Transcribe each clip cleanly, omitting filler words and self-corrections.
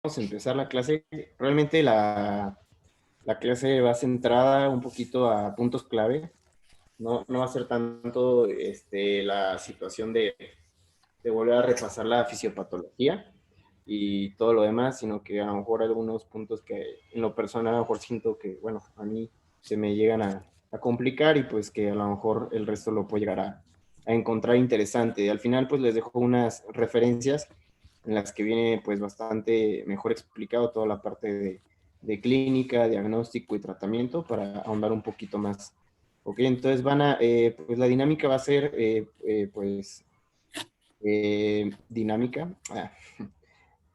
a empezar la clase. Realmente la clase va centrada un poquito a puntos clave. No va a ser tanto la situación de volver a repasar la fisiopatología y todo lo demás, sino que a lo mejor algunos puntos que en lo personal a lo mejor siento que, bueno, a mí se me llegan a complicar y pues que a lo mejor el resto lo puede llegar a encontrar interesante. Y al final pues les dejo unas referencias en las que viene pues bastante mejor explicado toda la parte de clínica, diagnóstico y tratamiento para ahondar un poquito más. Ok, entonces pues la dinámica va a ser dinámica,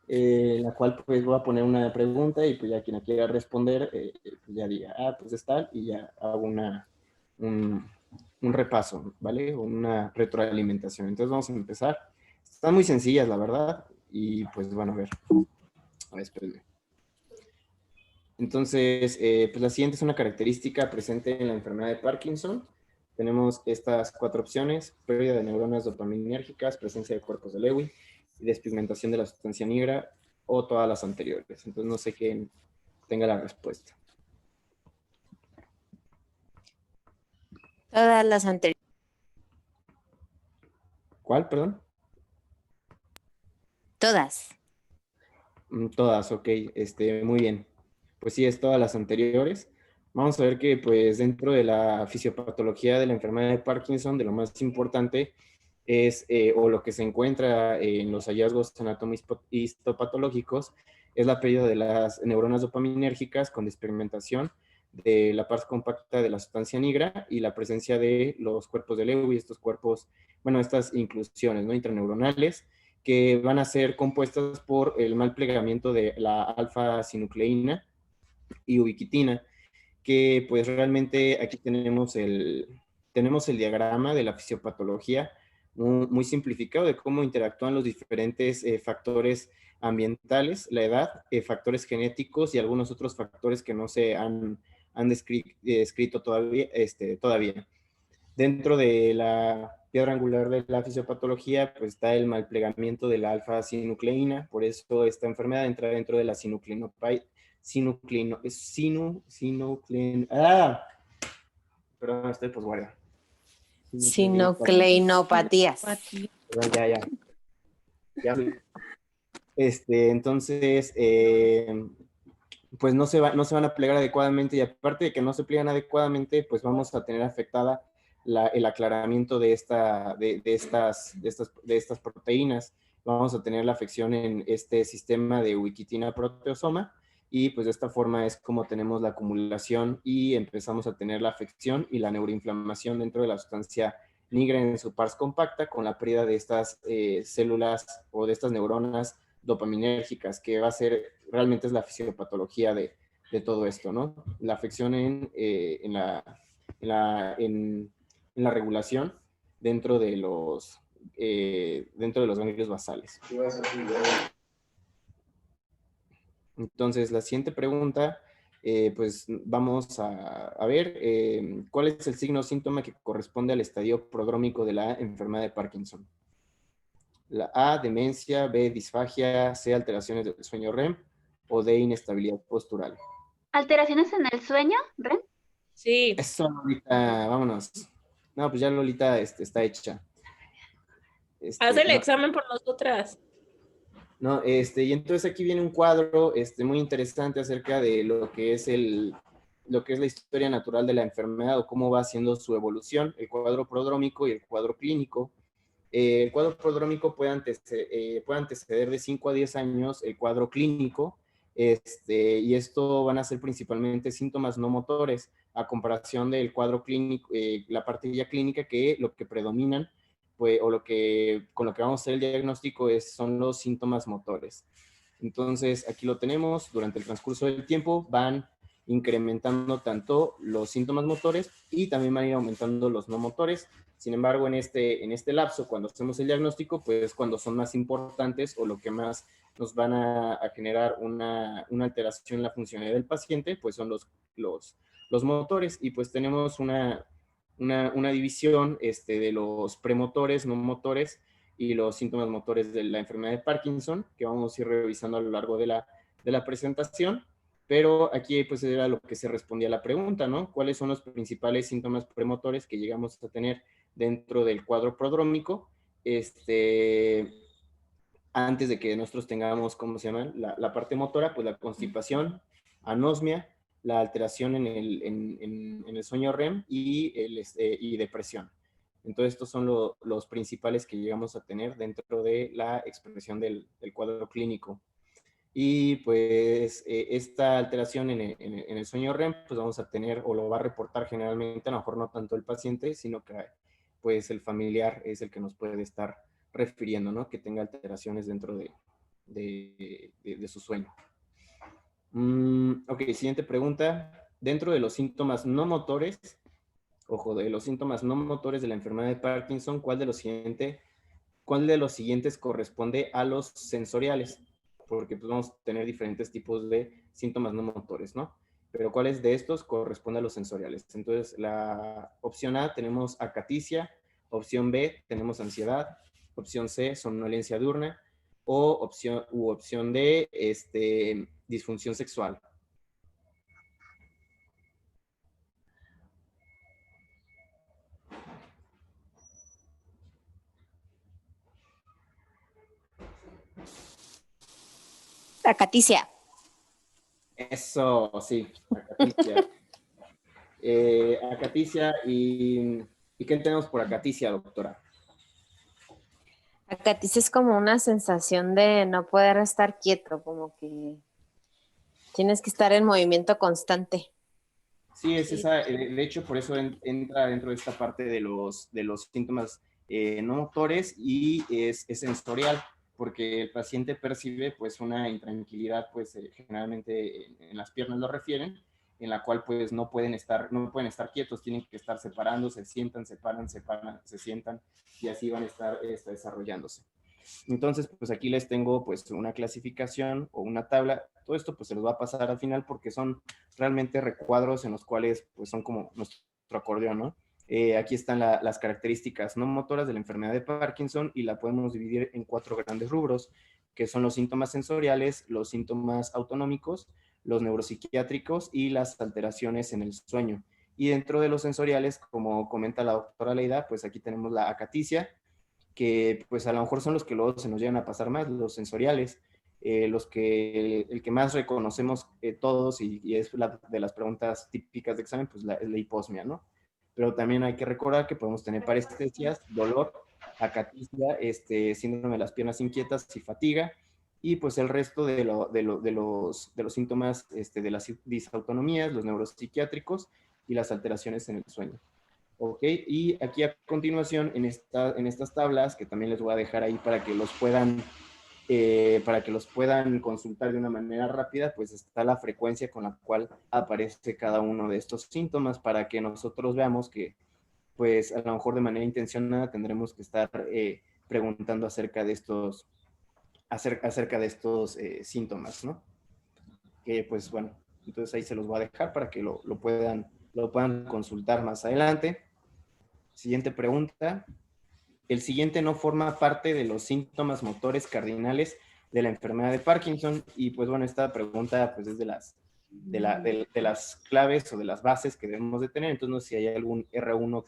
la cual pues voy a poner una pregunta y pues ya quien la quiera responder, pues ya diga, pues es tal, y ya hago un, un repaso, ¿vale? Una retroalimentación. Entonces vamos a empezar. Están muy sencillas, la verdad, y pues bueno, a ver, espérenme. Entonces, pues la siguiente es una característica presente en la enfermedad de Parkinson. Tenemos estas 4 opciones: pérdida de neuronas dopaminérgicas, presencia de cuerpos de Lewy y despigmentación de la sustancia negra, o todas las anteriores. Entonces, no sé quién tenga la respuesta. Todas las anteriores. ¿Cuál, perdón? Todas. Todas, ok. Muy bien. Pues sí, es todas las anteriores. Vamos a ver que pues dentro de la fisiopatología de la enfermedad de Parkinson, de lo más importante es, o lo que se encuentra en los hallazgos anatomihistopatológicos, es la pérdida de las neuronas dopaminérgicas con despigmentación de la parte compacta de la sustancia negra y la presencia de los cuerpos de Lewy, estos cuerpos, bueno, estas inclusiones, ¿no?, intraneuronales, que van a ser compuestas por el mal plegamiento de la alfa-sinucleína y ubiquitina, que pues realmente aquí tenemos el diagrama de la fisiopatología muy simplificado de cómo interactúan los diferentes factores ambientales, la edad, factores genéticos y algunos otros factores que no se han descrito todavía. Dentro de la piedra angular de la fisiopatología, pues está el malplegamiento de la alfa-sinucleína, por eso esta enfermedad entra dentro de la perdón, estoy posguardia. Sinucleinopatías. Perdón, ya. Entonces, pues no se van a plegar adecuadamente, y aparte de que no se pliegan adecuadamente, pues vamos a tener afectada el aclaramiento de estas proteínas. Vamos a tener la afección en este sistema de ubiquitina proteosoma, y pues de esta forma es como tenemos la acumulación y empezamos a tener la afección y la neuroinflamación dentro de la sustancia negra en su pars compacta, con la pérdida de estas células o de estas neuronas dopaminérgicas, que va a ser, realmente es la fisiopatología de todo esto, ¿no? La afección en la regulación dentro de los ganglios basales. Entonces, la siguiente pregunta, pues vamos a ver cuál es el signo o síntoma que corresponde al estadio prodrómico de la enfermedad de Parkinson. La A, demencia; B, disfagia; C, alteraciones del sueño REM; o D, inestabilidad postural. ¿Alteraciones en el sueño, REM? Sí. Eso, Lolita, vámonos. No, pues ya Lolita está hecha. Haz el examen por nosotras. No, y entonces aquí viene un cuadro muy interesante acerca de lo que es la historia natural de la enfermedad o cómo va haciendo su evolución, el cuadro prodrómico y el cuadro clínico. El cuadro prodrómico puede anteceder de 5 a 10 años el cuadro clínico, y esto van a ser principalmente síntomas no motores, a comparación del cuadro clínico, la parte ya clínica, que lo que predominan, pues, o con lo que vamos a hacer el diagnóstico son los síntomas motores. Entonces, aquí lo tenemos. Durante el transcurso del tiempo van incrementando tanto los síntomas motores y también van a ir aumentando los no motores. Sin embargo, en este lapso, cuando hacemos el diagnóstico, pues cuando son más importantes o lo que más nos van a generar una alteración en la funcionalidad del paciente, pues son los motores. Y pues tenemos una división de los premotores, no motores y los síntomas motores de la enfermedad de Parkinson, que vamos a ir revisando a lo largo de la de la presentación, pero aquí pues era lo que se respondía a la pregunta, ¿no? ¿Cuáles son los principales síntomas premotores que llegamos a tener dentro del cuadro prodrómico? Antes de que nosotros tengamos, ¿cómo se llama? La parte motora, pues la constipación, anosmia, la alteración en el sueño REM y depresión. Entonces, estos son los principales que llegamos a tener dentro de la expresión del cuadro clínico. Y pues esta alteración en el sueño REM, pues vamos a tener, o lo va a reportar generalmente, a lo mejor no tanto el paciente, sino que pues el familiar es el que nos puede estar refiriendo, ¿no? Que tenga alteraciones dentro de su sueño. Ok, siguiente pregunta. Dentro de los síntomas no motores, ojo, de los síntomas no motores de la enfermedad de Parkinson, ¿cuál de los siguientes corresponde a los sensoriales? Porque pues vamos a tener diferentes tipos de síntomas no motores, ¿no? Pero ¿cuáles de estos corresponde a los sensoriales? Entonces, la opción A tenemos acaticia, opción B tenemos ansiedad, opción C somnolencia diurna o opción D disfunción sexual. Acaticia. Eso, sí, acaticia. Acaticia, ¿y qué tenemos por acaticia, doctora? Acaticia es como una sensación de no poder estar quieto, como que tienes que estar en movimiento constante. Sí, es esa, de hecho, por eso entra dentro de esta parte de los síntomas no motores y es sensorial, porque el paciente percibe pues una intranquilidad, pues generalmente en las piernas lo refieren, en la cual pues no pueden estar quietos, tienen que estar separando, se sientan, se paran, se sientan y así van a estar desarrollándose. Entonces, pues aquí les tengo pues una clasificación o una tabla. Todo esto pues se los va a pasar al final porque son realmente recuadros en los cuales pues son como nuestro acordeón, ¿no? Aquí están las características no motoras de la enfermedad de Parkinson y la podemos dividir en 4 grandes rubros, que son los síntomas sensoriales, los síntomas autonómicos, los neuropsiquiátricos y las alteraciones en el sueño. Y dentro de los sensoriales, como comenta la doctora Leida, pues aquí tenemos la acaticia, que pues a lo mejor son los que luego se nos llegan a pasar más, los sensoriales, el que más reconocemos todos y es de las preguntas típicas de examen, pues es la hiposmia, ¿no? Pero también hay que recordar que podemos tener parestesias, dolor, acaticia, síndrome de las piernas inquietas y fatiga, y pues el resto de los síntomas de las disautonomías, los neuropsiquiátricos y las alteraciones en el sueño. Ok, y aquí a continuación en estas tablas, que también les voy a dejar ahí para que los puedan consultar de una manera rápida, pues está la frecuencia con la cual aparece cada uno de estos síntomas para que nosotros veamos que, pues a lo mejor de manera intencionada tendremos que estar preguntando acerca de estos síntomas, ¿no? Que pues bueno, entonces ahí se los voy a dejar para que lo puedan consultar más adelante. Siguiente pregunta. El siguiente no forma parte de los síntomas motores cardinales de la enfermedad de Parkinson. Y pues bueno, esta pregunta pues es de las claves o de las bases que debemos de tener. Entonces no sé si hay algún R1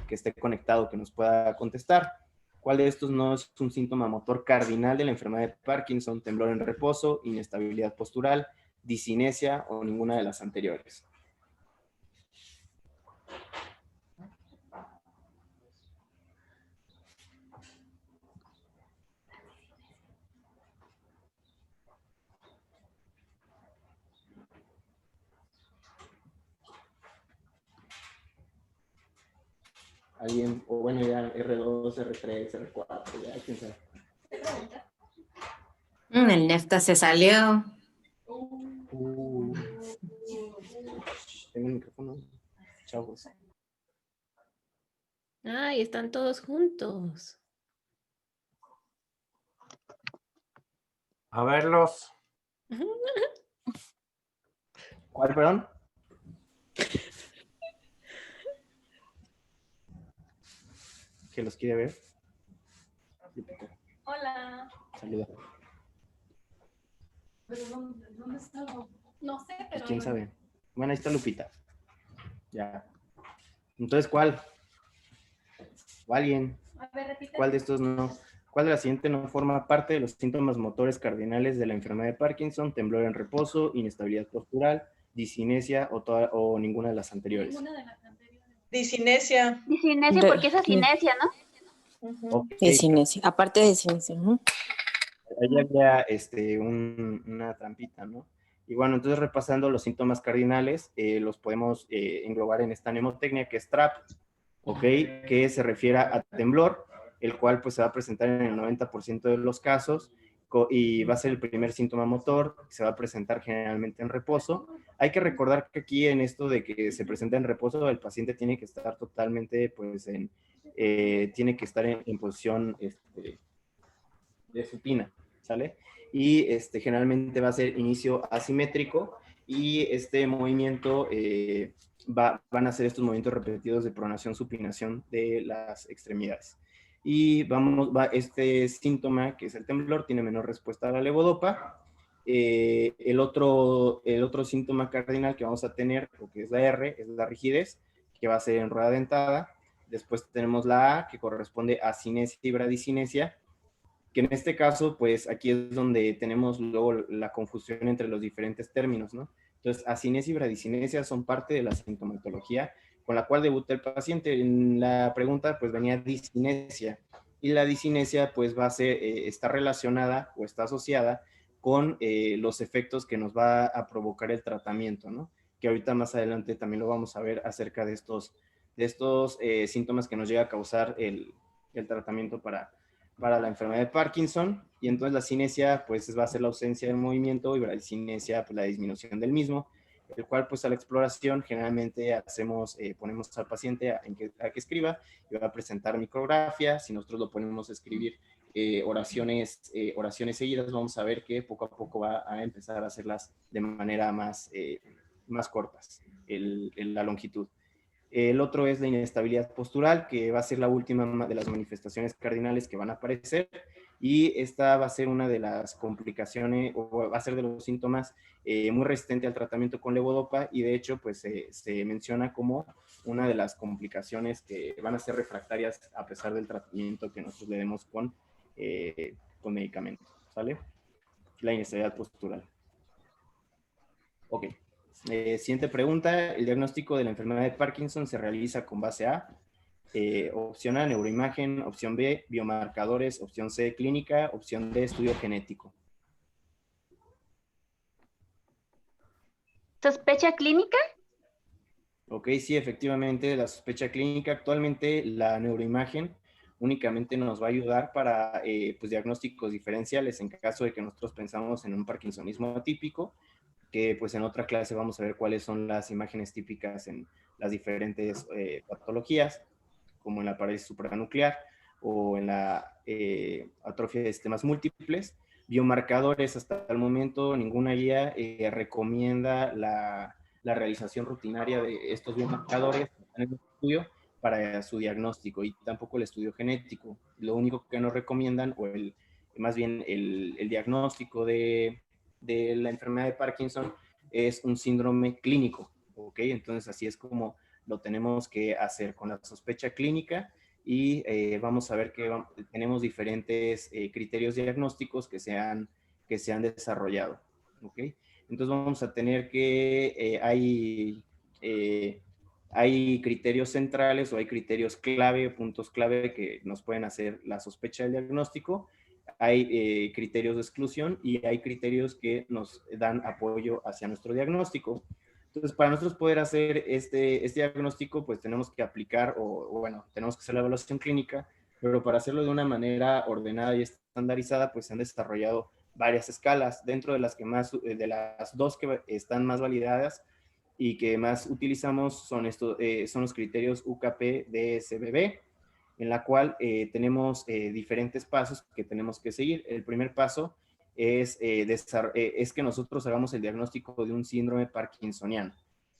que esté conectado que nos pueda contestar. ¿Cuál de estos no es un síntoma motor cardinal de la enfermedad de Parkinson? Temblor en reposo, inestabilidad postural, disinesia o ninguna de las anteriores. Alguien, o bueno, ya R2, R3, R4, ya, quién sabe. El nefta se salió. Tengo un micrófono. Chavos. Ay, están todos juntos. A verlos. ¿Cuál, perdón? ¿Que los quiere ver? Hola. Saluda. Pero ¿dónde estaba? No sé, Pues pero... quién sabe. Bueno, ahí está Lupita. Ya. Entonces, ¿cuál? ¿O alguien? A ver, repite. ¿Cuál de estos no? ¿Cuál de la siguiente no forma parte de los síntomas motores cardinales de la enfermedad de Parkinson? Temblor en reposo, inestabilidad postural, discinesia o ninguna de las anteriores. Ninguna de las anteriores. Disinesia. Disinesia, porque es asinesia, ¿no? Ujú. Ok, Disinesia, aparte de disinesia. ahí había una trampita, ¿no? Y bueno, entonces repasando los síntomas cardinales, los podemos englobar en esta mnemotecnia que es TRAP, ¿ok? Que se refiere a temblor, el cual pues se va a presentar en el 90% de los casos y va a ser el primer síntoma motor, se va a presentar generalmente en reposo. Hay que recordar que aquí en esto de que se presenta en reposo, el paciente tiene que estar totalmente pues tiene que estar en posición de supina, ¿sale? Y generalmente va a ser inicio asimétrico y este movimiento van a ser estos movimientos repetidos de pronación, supinación de las extremidades. Y este síntoma, que es el temblor, tiene menor respuesta a la levodopa. El otro síntoma cardinal que vamos a tener, que es la R, es la rigidez, que va a ser en rueda dentada. Después tenemos la A, que corresponde a cinesia y bradicinesia, que en este caso, pues aquí es donde tenemos luego la confusión entre los diferentes términos, ¿no? Entonces, asinesia y bradicinesia son parte de la sintomatología con la cual debuta el paciente. En la pregunta, pues venía disinesia, y la disinesia, pues va a ser, está relacionada o está asociada con los efectos que nos va a provocar el tratamiento, ¿no? Que ahorita más adelante también lo vamos a ver acerca de estos síntomas que nos llega a causar el tratamiento para la enfermedad de Parkinson. Y entonces la cinesia pues va a ser la ausencia de movimiento y la cinesia pues la disminución del mismo, el cual pues a la exploración generalmente ponemos al paciente a que escriba y va a presentar micrografía. Si nosotros lo ponemos a escribir oraciones seguidas, vamos a ver que poco a poco va a empezar a hacerlas de manera más cortas, la longitud. El otro es la inestabilidad postural, que va a ser la última de las manifestaciones cardinales que van a aparecer, y esta va a ser una de las complicaciones, o va a ser de los síntomas muy resistente al tratamiento con levodopa, y de hecho pues se menciona como una de las complicaciones que van a ser refractarias a pesar del tratamiento que nosotros le demos con medicamentos, ¿sale? La inestabilidad postural. Ok. Siguiente pregunta. El diagnóstico de la enfermedad de Parkinson se realiza con base a opción A, neuroimagen; opción B, biomarcadores; opción C, clínica; opción D, estudio genético. ¿Sospecha clínica? Ok, sí, efectivamente, la sospecha clínica. Actualmente la neuroimagen únicamente nos va a ayudar para pues, diagnósticos diferenciales en caso de que nosotros pensamos en un parkinsonismo atípico, que pues en otra clase vamos a ver cuáles son las imágenes típicas en las diferentes patologías, como en la parálisis supranuclear o en la atrofia de sistemas múltiples. Biomarcadores, hasta el momento ninguna guía recomienda la realización rutinaria de estos biomarcadores en el estudio para su diagnóstico, y tampoco el estudio genético. Lo único que nos recomiendan, o más bien el diagnóstico de la enfermedad de Parkinson, es un síndrome clínico, ¿ok? Entonces así es como lo tenemos que hacer con la sospecha clínica, y vamos a ver que tenemos diferentes criterios diagnósticos que se han desarrollado, ¿ok? Entonces vamos a tener que hay criterios centrales, o hay criterios clave, puntos clave que nos pueden hacer la sospecha del diagnóstico. Hay criterios de exclusión y hay criterios que nos dan apoyo hacia nuestro diagnóstico. Entonces, para nosotros poder hacer este diagnóstico, pues tenemos que aplicar, bueno, tenemos que hacer la evaluación clínica, pero para hacerlo de una manera ordenada y estandarizada, pues se han desarrollado varias escalas, dentro de las de las dos que están más validadas y que más utilizamos son los criterios UKP-DSBB, en la cual tenemos diferentes pasos que tenemos que seguir. El primer paso es que nosotros hagamos el diagnóstico de un síndrome parkinsoniano.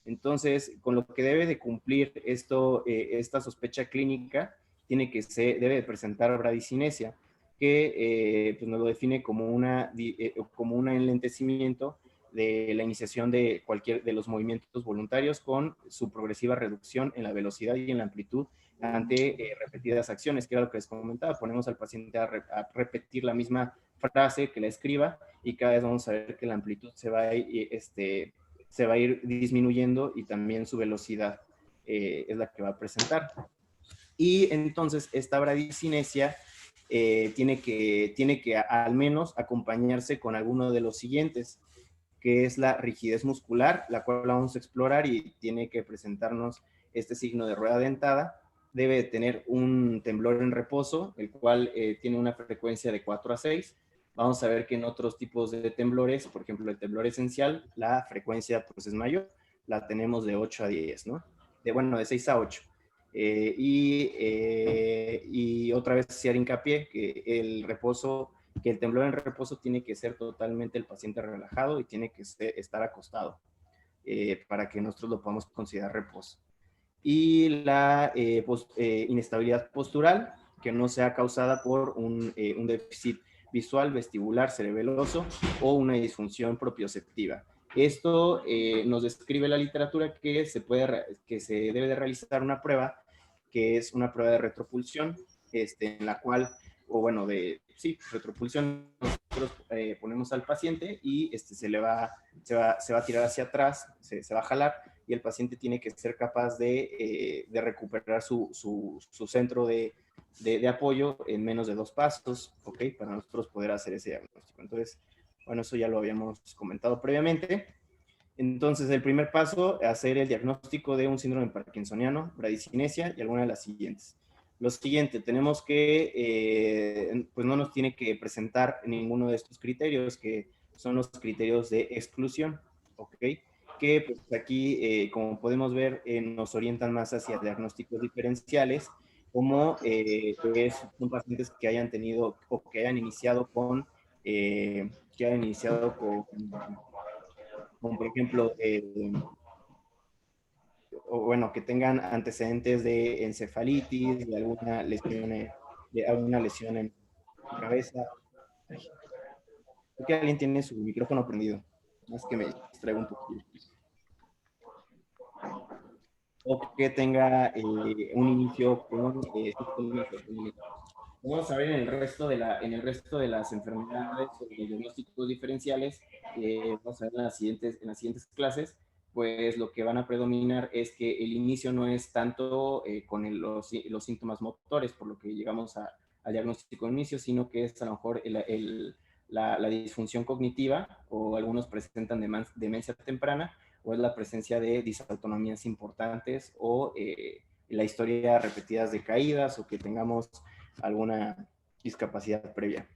Entonces, con lo que debe de cumplir esta sospecha clínica, debe de presentar bradicinesia, que pues nos lo define como un enlentecimiento de la iniciación de cualquier de los movimientos voluntarios con su progresiva reducción en la velocidad y en la amplitud ante repetidas acciones, que era lo que les comentaba. Ponemos al paciente a repetir la misma frase que la escriba y cada vez vamos a ver que la amplitud se va a ir disminuyendo y también su velocidad es la que va a presentar. Y entonces esta bradicinesia tiene que al menos acompañarse con alguno de los siguientes, que es la rigidez muscular, la cual vamos a explorar y tiene que presentarnos este signo de rueda dentada. Debe tener un temblor en reposo, el cual tiene una frecuencia de 4 a 6. Vamos a ver que en otros tipos de temblores, por ejemplo, el temblor esencial, la frecuencia pues es mayor, la tenemos de 8 a 10, ¿no? De 6 a 8. Y otra vez hacer hincapié que el temblor en reposo tiene que ser totalmente el paciente relajado y tiene que estar acostado para que nosotros lo podamos considerar reposo. Y la inestabilidad postural, que no sea causada por un déficit visual, vestibular, cerebeloso o una disfunción propioceptiva. Esto nos describe la literatura que se debe de realizar una prueba, que es una prueba de retropulsión, en la cual, retropulsión, nosotros ponemos al paciente y se va a tirar hacia atrás, se va a jalar, y el paciente tiene que ser capaz de recuperar su centro de apoyo en menos de 2 pasos, ¿ok? Para nosotros poder hacer ese diagnóstico. Entonces, bueno, eso ya lo habíamos comentado previamente. Entonces, el primer paso es hacer el diagnóstico de un síndrome parkinsoniano, bradicinesia y alguna de las siguientes. Lo siguiente, tenemos que, pues no nos tiene que presentar ninguno de estos criterios, que son los criterios de exclusión, ¿ok? Que pues aquí, como podemos ver, nos orientan más hacia diagnósticos diferenciales, como son pacientes que hayan tenido o que hayan iniciado con por ejemplo, que tengan antecedentes de encefalitis, de alguna lesión en la cabeza. Creo que alguien tiene su micrófono prendido, más que me distraigo un poquito. O que tenga un inicio con síntomas. Vamos a ver en el resto de las enfermedades o de los diagnósticos diferenciales, vamos a ver en las siguientes clases, pues lo que van a predominar es que el inicio no es tanto con los síntomas motores, por lo que llegamos al diagnóstico de inicio, sino que es a lo mejor la disfunción cognitiva, o algunos presentan demencia temprana, o es la presencia de disautonomías importantes, o la historia repetidas de caídas, o que tengamos alguna discapacidad previa.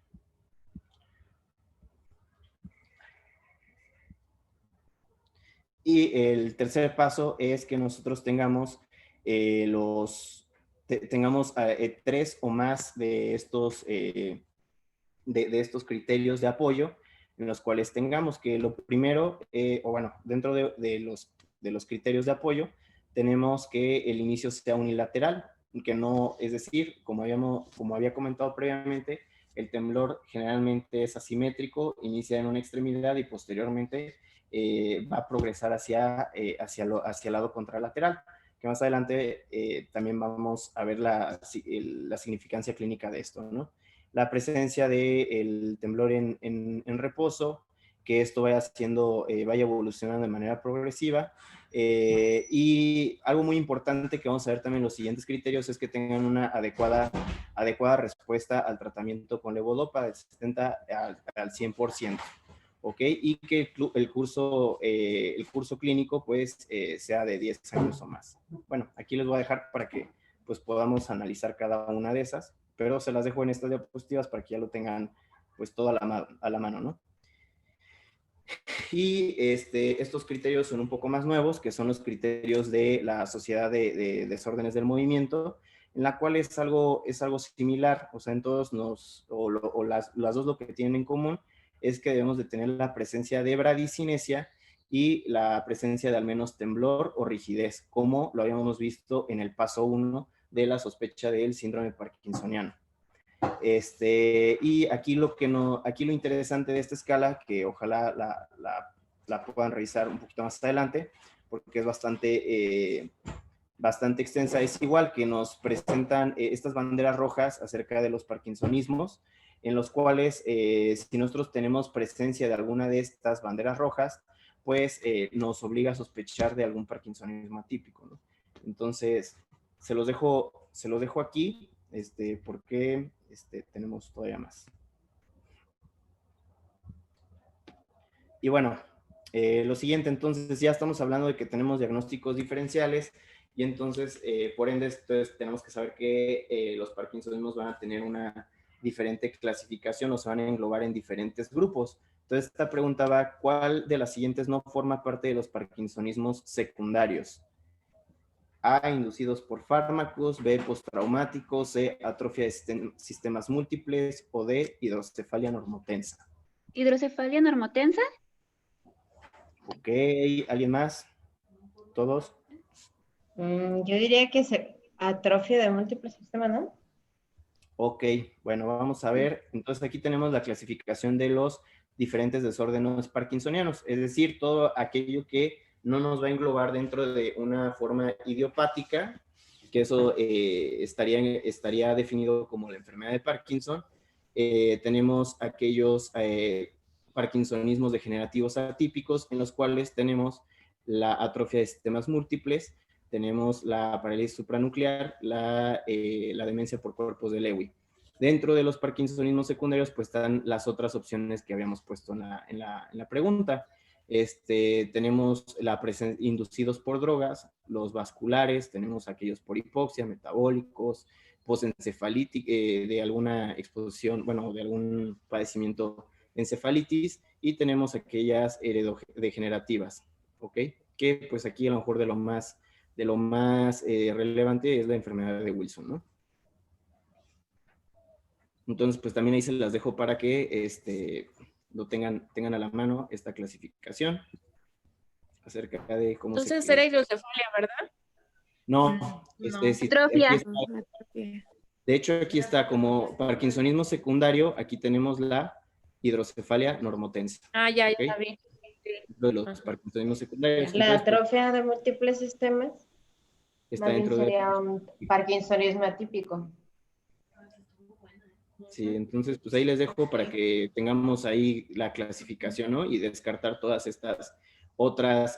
Y el tercer paso es que nosotros tengamos 3 o más de estos criterios de apoyo, en los cuales tengamos que lo primero, dentro de los criterios de apoyo, tenemos que el inicio sea unilateral, que no, es decir, como había comentado previamente, el temblor generalmente es asimétrico, inicia en una extremidad y posteriormente va a progresar hacia el lado contralateral, que más adelante también vamos a ver la significancia clínica de esto, ¿no? La presencia del temblor en reposo, que esto vaya evolucionando de manera progresiva. Y algo muy importante que vamos a ver también en los siguientes criterios es que tengan una adecuada respuesta al tratamiento con levodopa del 70 al 100%. ¿Ok? Y que el curso clínico pues sea de 10 años o más. Bueno, aquí les voy a dejar para que pues podamos analizar cada una de esas, pero se las dejo en estas diapositivas para que ya lo tengan pues todo a la mano, ¿no? Y estos criterios son un poco más nuevos, que son los criterios de la Sociedad de Desórdenes del Movimiento, en la cual es algo similar, o sea, en todos las dos lo que tienen en común es que debemos de tener la presencia de bradicinesia y la presencia de al menos temblor o rigidez, como lo habíamos visto en el paso 1 de la sospecha del síndrome parkinsoniano. Y aquí aquí lo interesante de esta escala, que ojalá la puedan revisar un poquito más adelante, porque es bastante extensa, es igual que nos presentan estas banderas rojas acerca de los parkinsonismos, en los cuales si nosotros tenemos presencia de alguna de estas banderas rojas, pues nos obliga a sospechar de algún parkinsonismo atípico, ¿no? Entonces, se los dejo aquí, porque tenemos todavía más. Y bueno, lo siguiente, entonces ya estamos hablando de que tenemos diagnósticos diferenciales y entonces, por ende, entonces, tenemos que saber que los parkinsonismos van a tener una diferente clasificación o se van a englobar en diferentes grupos. Entonces, esta pregunta va, ¿cuál de las siguientes no forma parte de los parkinsonismos secundarios? A, inducidos por fármacos, B, postraumáticos, C, atrofia de sistemas múltiples o D, hidrocefalia normotensa. ¿Hidrocefalia normotensa? Ok, ¿alguien más? ¿Todos? Yo diría que es atrofia de múltiples sistemas, ¿no? Ok, bueno, vamos a ver. Entonces aquí tenemos la clasificación de los diferentes desórdenes parkinsonianos, es decir, todo aquello que no nos va a englobar dentro de una forma idiopática, que eso estaría definido como la enfermedad de Parkinson. Tenemos aquellos parkinsonismos degenerativos atípicos en los cuales tenemos la atrofia de sistemas múltiples, tenemos la parálisis supranuclear, la demencia por cuerpos de Lewy. Dentro de los parkinsonismos secundarios, pues están las otras opciones que habíamos puesto en la pregunta. Tenemos inducidos por drogas, los vasculares, tenemos aquellos por hipoxia, metabólicos, postencefalítica, de alguna exposición, bueno, de algún padecimiento de encefalitis, y tenemos aquellas heredodegenerativas, ¿ok? Que pues aquí a lo mejor de lo más relevante es la enfermedad de Wilson, ¿no? Entonces, pues también ahí se las dejo para que lo tengan a la mano esta clasificación acerca de cómo Entonces se... era hidrocefalia, ¿verdad? No, No. sí, Atrofia. de hecho, aquí está como parkinsonismo secundario, aquí tenemos la hidrocefalia normotensa. Ah, ya ¿Ok? la vi. De los parkinsonismos secundarios. La Entonces, pues, atrofia de múltiples sistemas está más bien dentro de... sería un parkinsonismo atípico. Sí, entonces pues ahí les dejo para que tengamos ahí la clasificación, ¿no? Y descartar todas estas otras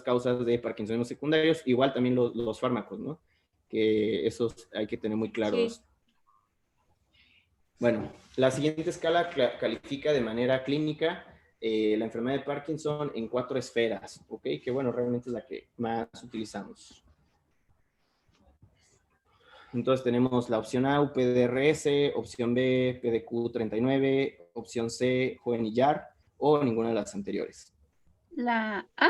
causas de parkinsonismo secundarios, igual también los fármacos, ¿no? Que esos hay que tener muy claros. Sí. Bueno, la siguiente escala califica de manera clínica la enfermedad de Parkinson en 4 esferas, ¿ok? Que bueno, realmente es la que más utilizamos. Entonces tenemos la opción A, UPDRS, opción B, PDQ39, opción C, Jovenillar o ninguna de las anteriores. La A.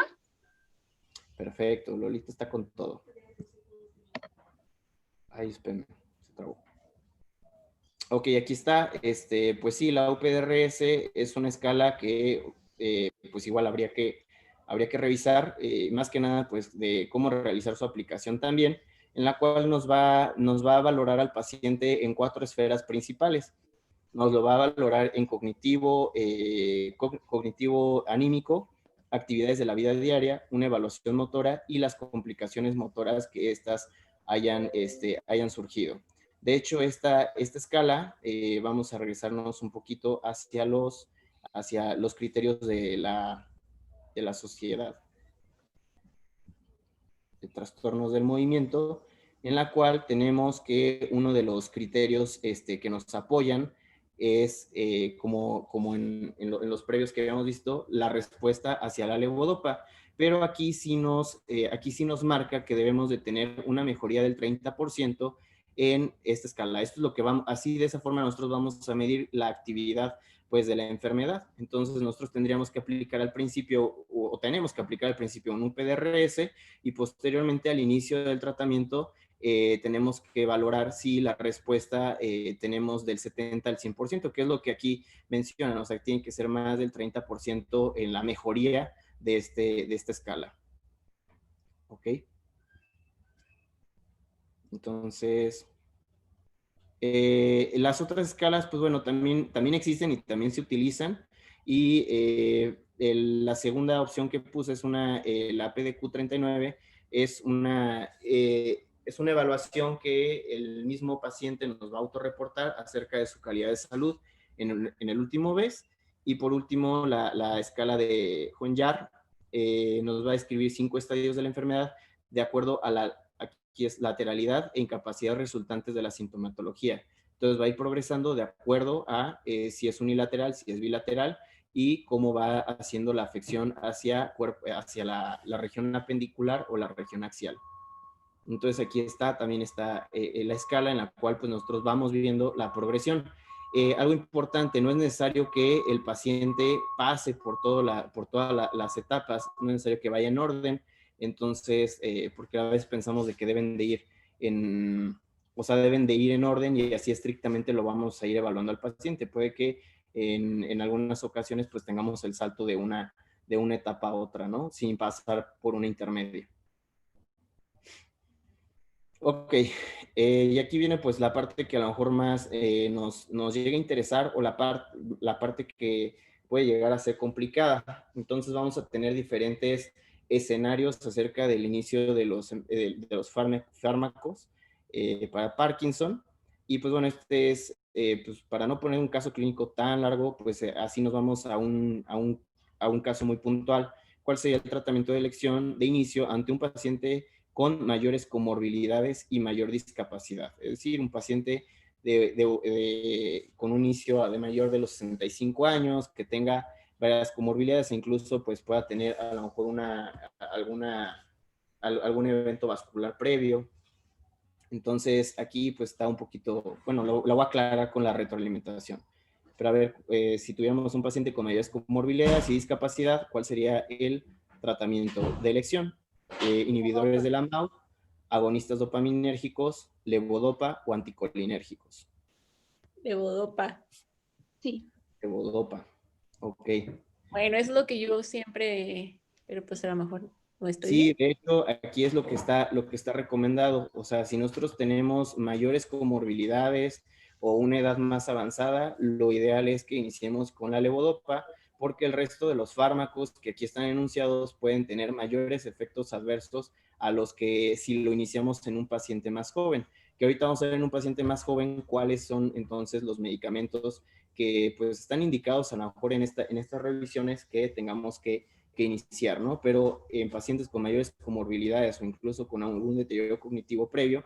Perfecto, Lolita está con todo. Ay, espérenme, se trabó. Ok, aquí está. Pues sí, la UPDRS es una escala que pues igual habría que revisar, más que nada pues de cómo realizar su aplicación también, en la cual nos va a valorar al paciente en 4 esferas principales. Nos lo va a valorar en cognitivo, cognitivo anímico, actividades de la vida diaria, una evaluación motora y las complicaciones motoras que estas hayan surgido. De hecho, esta escala, vamos a regresarnos un poquito hacia los criterios de la sociedad de trastornos del movimiento, en la cual tenemos que uno de los criterios que nos apoyan es, como en los previos que habíamos visto, la respuesta hacia la levodopa. Pero aquí sí nos marca que debemos de tener una mejoría del 30% en esta escala. Esto es lo que vamos, así de esa forma nosotros vamos a medir la actividad pues de la enfermedad. Entonces nosotros tendríamos que aplicar al principio, o tenemos que aplicar al principio un UPDRS y posteriormente al inicio del tratamiento tenemos que valorar si la respuesta tenemos del 70 al 100%, que es lo que aquí mencionan, o sea, tiene que ser más del 30% en la mejoría de esta escala. ¿Ok? Entonces, Las otras escalas, pues bueno, también existen y también se utilizan. Y la segunda opción que puse es la PDQ-39, es una evaluación que el mismo paciente nos va a autorreportar acerca de su calidad de salud en el último mes. Y por último, la escala de Hoehn-Yahr nos va a describir 5 estadios de la enfermedad de acuerdo a aquí es lateralidad e incapacidad resultantes de la sintomatología. Entonces va a ir progresando de acuerdo a si es unilateral, si es bilateral y cómo va haciendo la afección hacia la región apendicular o la región axial. Entonces aquí también está la escala en la cual pues nosotros vamos viendo la progresión. Algo importante, no es necesario que el paciente pase por todas las etapas, no es necesario que vaya en orden. Entonces, porque a veces pensamos de que deben de ir deben de ir en orden y así estrictamente lo vamos a ir evaluando al paciente. Puede que en algunas ocasiones pues tengamos el salto de una etapa a otra, ¿no? Sin pasar por una intermedia. Ok, y aquí viene pues la parte que a lo mejor más nos llega a interesar o la parte que puede llegar a ser complicada. Entonces vamos a tener diferentes escenarios acerca del inicio de los fármacos para Parkinson. Y pues bueno, pues para no poner un caso clínico tan largo, pues así nos vamos a un caso muy puntual. ¿Cuál sería el tratamiento de elección de inicio ante un paciente con mayores comorbilidades y mayor discapacidad? Es decir, un paciente con un inicio de mayor de los 65 años, que tenga varias comorbilidades e incluso pues pueda tener a lo mejor algún evento vascular previo. Entonces aquí pues está un poquito, bueno, lo voy a aclarar con la retroalimentación. Pero a ver, si tuviéramos un paciente con mayores comorbilidades y discapacidad, ¿cuál sería el tratamiento de elección? Inhibidores de la MAO, agonistas dopaminérgicos, levodopa o anticolinérgicos. Levodopa. Sí. Levodopa, ok. Bueno, es lo que yo siempre, pero pues a lo mejor no estoy Sí, bien. de hecho, aquí es lo que está recomendado. O sea, si nosotros tenemos mayores comorbilidades o una edad más avanzada, lo ideal es que iniciemos con la levodopa, porque el resto de los fármacos que aquí están enunciados pueden tener mayores efectos adversos a los que si lo iniciamos en un paciente más joven. Que ahorita vamos a ver en un paciente más joven cuáles son entonces los medicamentos que pues están indicados a lo mejor en estas revisiones que tengamos que iniciar, ¿no? Pero en pacientes con mayores comorbilidades o incluso con algún deterioro cognitivo previo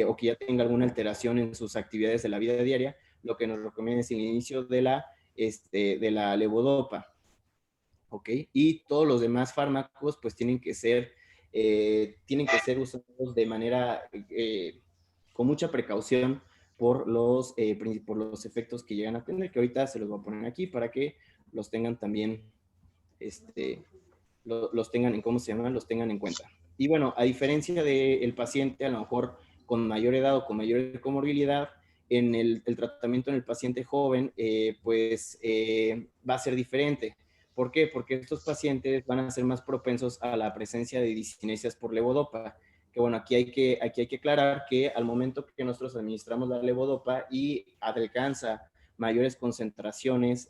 o que ya tenga alguna alteración en sus actividades de la vida diaria, lo que nos recomienda es el inicio de la levodopa, ¿ok? Y todos los demás fármacos pues tienen que ser usados de manera con mucha precaución por los efectos que llegan a tener, que ahorita se los voy a poner aquí para que los tengan también los tengan en cómo se llaman, los tengan en cuenta. Y bueno, a diferencia del paciente a lo mejor con mayor edad o con mayor comorbilidad, en el tratamiento en el paciente joven, va a ser diferente. ¿Por qué? Porque estos pacientes van a ser más propensos a la presencia de discinesias por levodopa. Que bueno, aquí hay que aclarar que al momento que nosotros administramos la levodopa y alcanza mayores concentraciones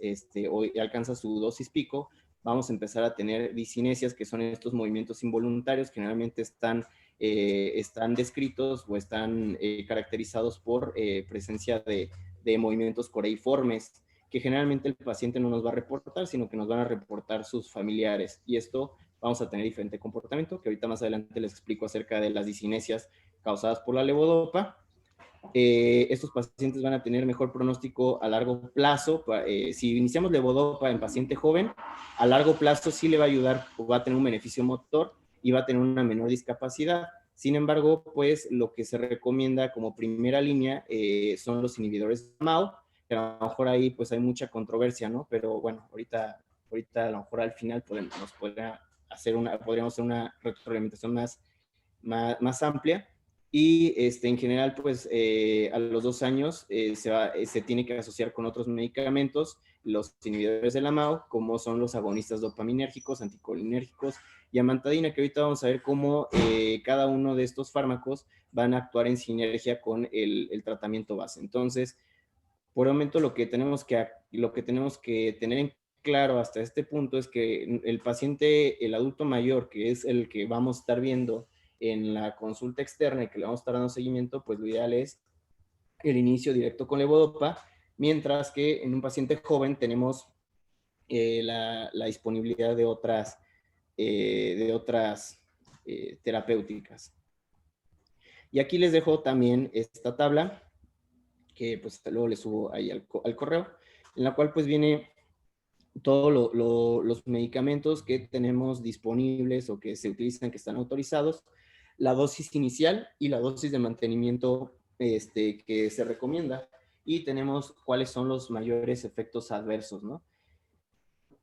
o alcanza su dosis pico, vamos a empezar a tener discinesias, que son estos movimientos involuntarios, que generalmente están descritos o están caracterizados por presencia de movimientos coreiformes, que generalmente el paciente no nos va a reportar, sino que nos van a reportar sus familiares. Y esto vamos a tener diferente comportamiento, que ahorita más adelante les explico acerca de las discinesias causadas por la levodopa. Estos pacientes van a tener mejor pronóstico a largo plazo. Si iniciamos levodopa en paciente joven, a largo plazo sí le va a ayudar, va a tener un beneficio motor y va a tener una menor discapacidad. Sin embargo, pues lo que se recomienda como primera línea son los inhibidores de MAO, que a lo mejor ahí pues hay mucha controversia, ¿no? Pero bueno, ahorita a lo mejor al final podríamos hacer una retroalimentación más amplia. Y en general, pues a los 2 años se tiene que asociar con otros medicamentos, los inhibidores de la MAO, como son los agonistas dopaminérgicos, anticolinérgicos y amantadina, que ahorita vamos a ver cómo cada uno de estos fármacos van a actuar en sinergia con el tratamiento base. Entonces, por el momento lo que tenemos que tener en claro hasta este punto es que el paciente, el adulto mayor, que es el que vamos a estar viendo en la consulta externa y que le vamos a estar dando seguimiento, pues lo ideal es el inicio directo con levodopa, mientras que en un paciente joven tenemos la disponibilidad de otras terapéuticas. Y aquí les dejo también esta tabla, que pues luego les subo ahí al correo, en la cual pues viene todos los medicamentos que tenemos disponibles o que se utilizan, que están autorizados, la dosis inicial y la dosis de mantenimiento que se recomienda. Y tenemos cuáles son los mayores efectos adversos, ¿no?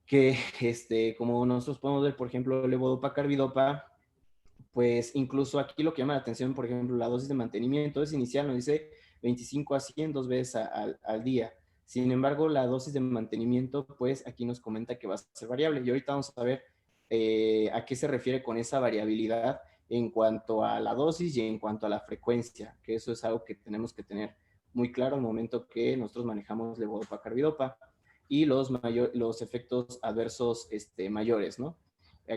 Que como nosotros podemos ver, por ejemplo, levodopa, carbidopa, pues incluso aquí lo que llama la atención, por ejemplo, la dosis de mantenimiento es inicial, nos dice 25 a 100 2 veces al día. Sin embargo, la dosis de mantenimiento, pues aquí nos comenta que va a ser variable. Y ahorita vamos a ver a qué se refiere con esa variabilidad en cuanto a la dosis y en cuanto a la frecuencia, que eso es algo que tenemos que tener muy claro al momento que nosotros manejamos levodopa, carbidopa y los efectos adversos mayores, ¿no?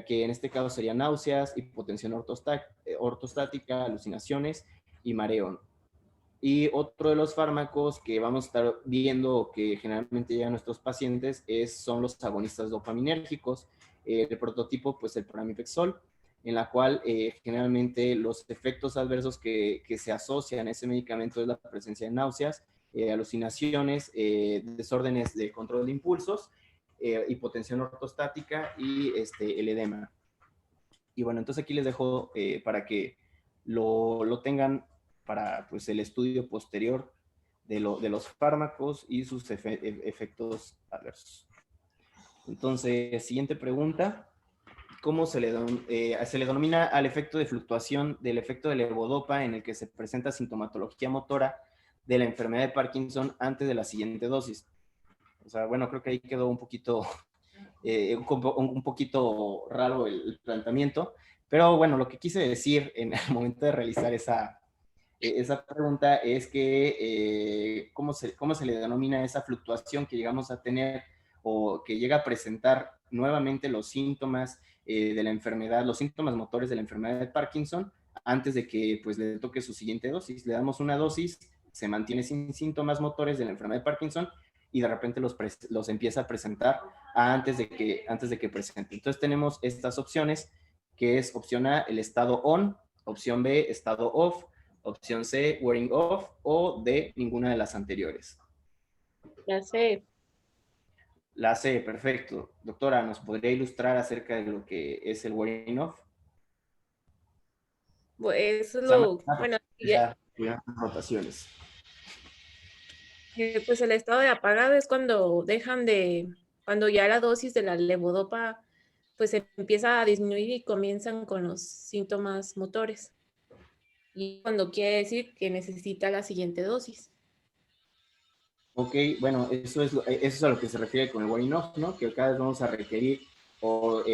Que en este caso serían náuseas, hipotensión ortostática, alucinaciones y mareo. Y otro de los fármacos que vamos a estar viendo que generalmente llegan a nuestros pacientes son los agonistas dopaminérgicos. El prototipo, pues el pramipexol, en la cual generalmente los efectos adversos que se asocian a ese medicamento es la presencia de náuseas, alucinaciones, desórdenes de control de impulsos, hipotensión ortostática y el edema. Y bueno, entonces aquí les dejo para que lo tengan para pues, el estudio posterior de los fármacos y sus efectos adversos. Entonces, siguiente pregunta. ¿Cómo se le denomina al efecto de fluctuación del efecto de levodopa en el que se presenta sintomatología motora de la enfermedad de Parkinson antes de la siguiente dosis? O sea, bueno, creo que ahí quedó un poquito raro el planteamiento, pero bueno, lo que quise decir en el momento de realizar esa pregunta es que ¿cómo se le denomina esa fluctuación que llegamos a tener o que llega a presentar nuevamente los síntomas de la enfermedad, los síntomas motores de la enfermedad de Parkinson antes de que pues le toque su siguiente dosis? Le damos una dosis, se mantiene sin síntomas motores de la enfermedad de Parkinson y de repente los empieza a presentar antes de que presente. Entonces tenemos estas opciones, que es opción A, el estado on, opción B, estado off, opción C, wearing off, o D, ninguna de las anteriores. Ya sé. La C, perfecto. Doctora, ¿nos podría ilustrar acerca de lo que es el wearing off? Eso es bueno, rotaciones. pues el estado de apagado es cuando cuando ya la dosis de la levodopa pues empieza a disminuir y comienzan con los síntomas motores. Y cuando quiere decir que necesita la siguiente dosis. Ok, bueno, eso es a lo que se refiere con el wearing off, ¿no? Que cada vez vamos a requerir o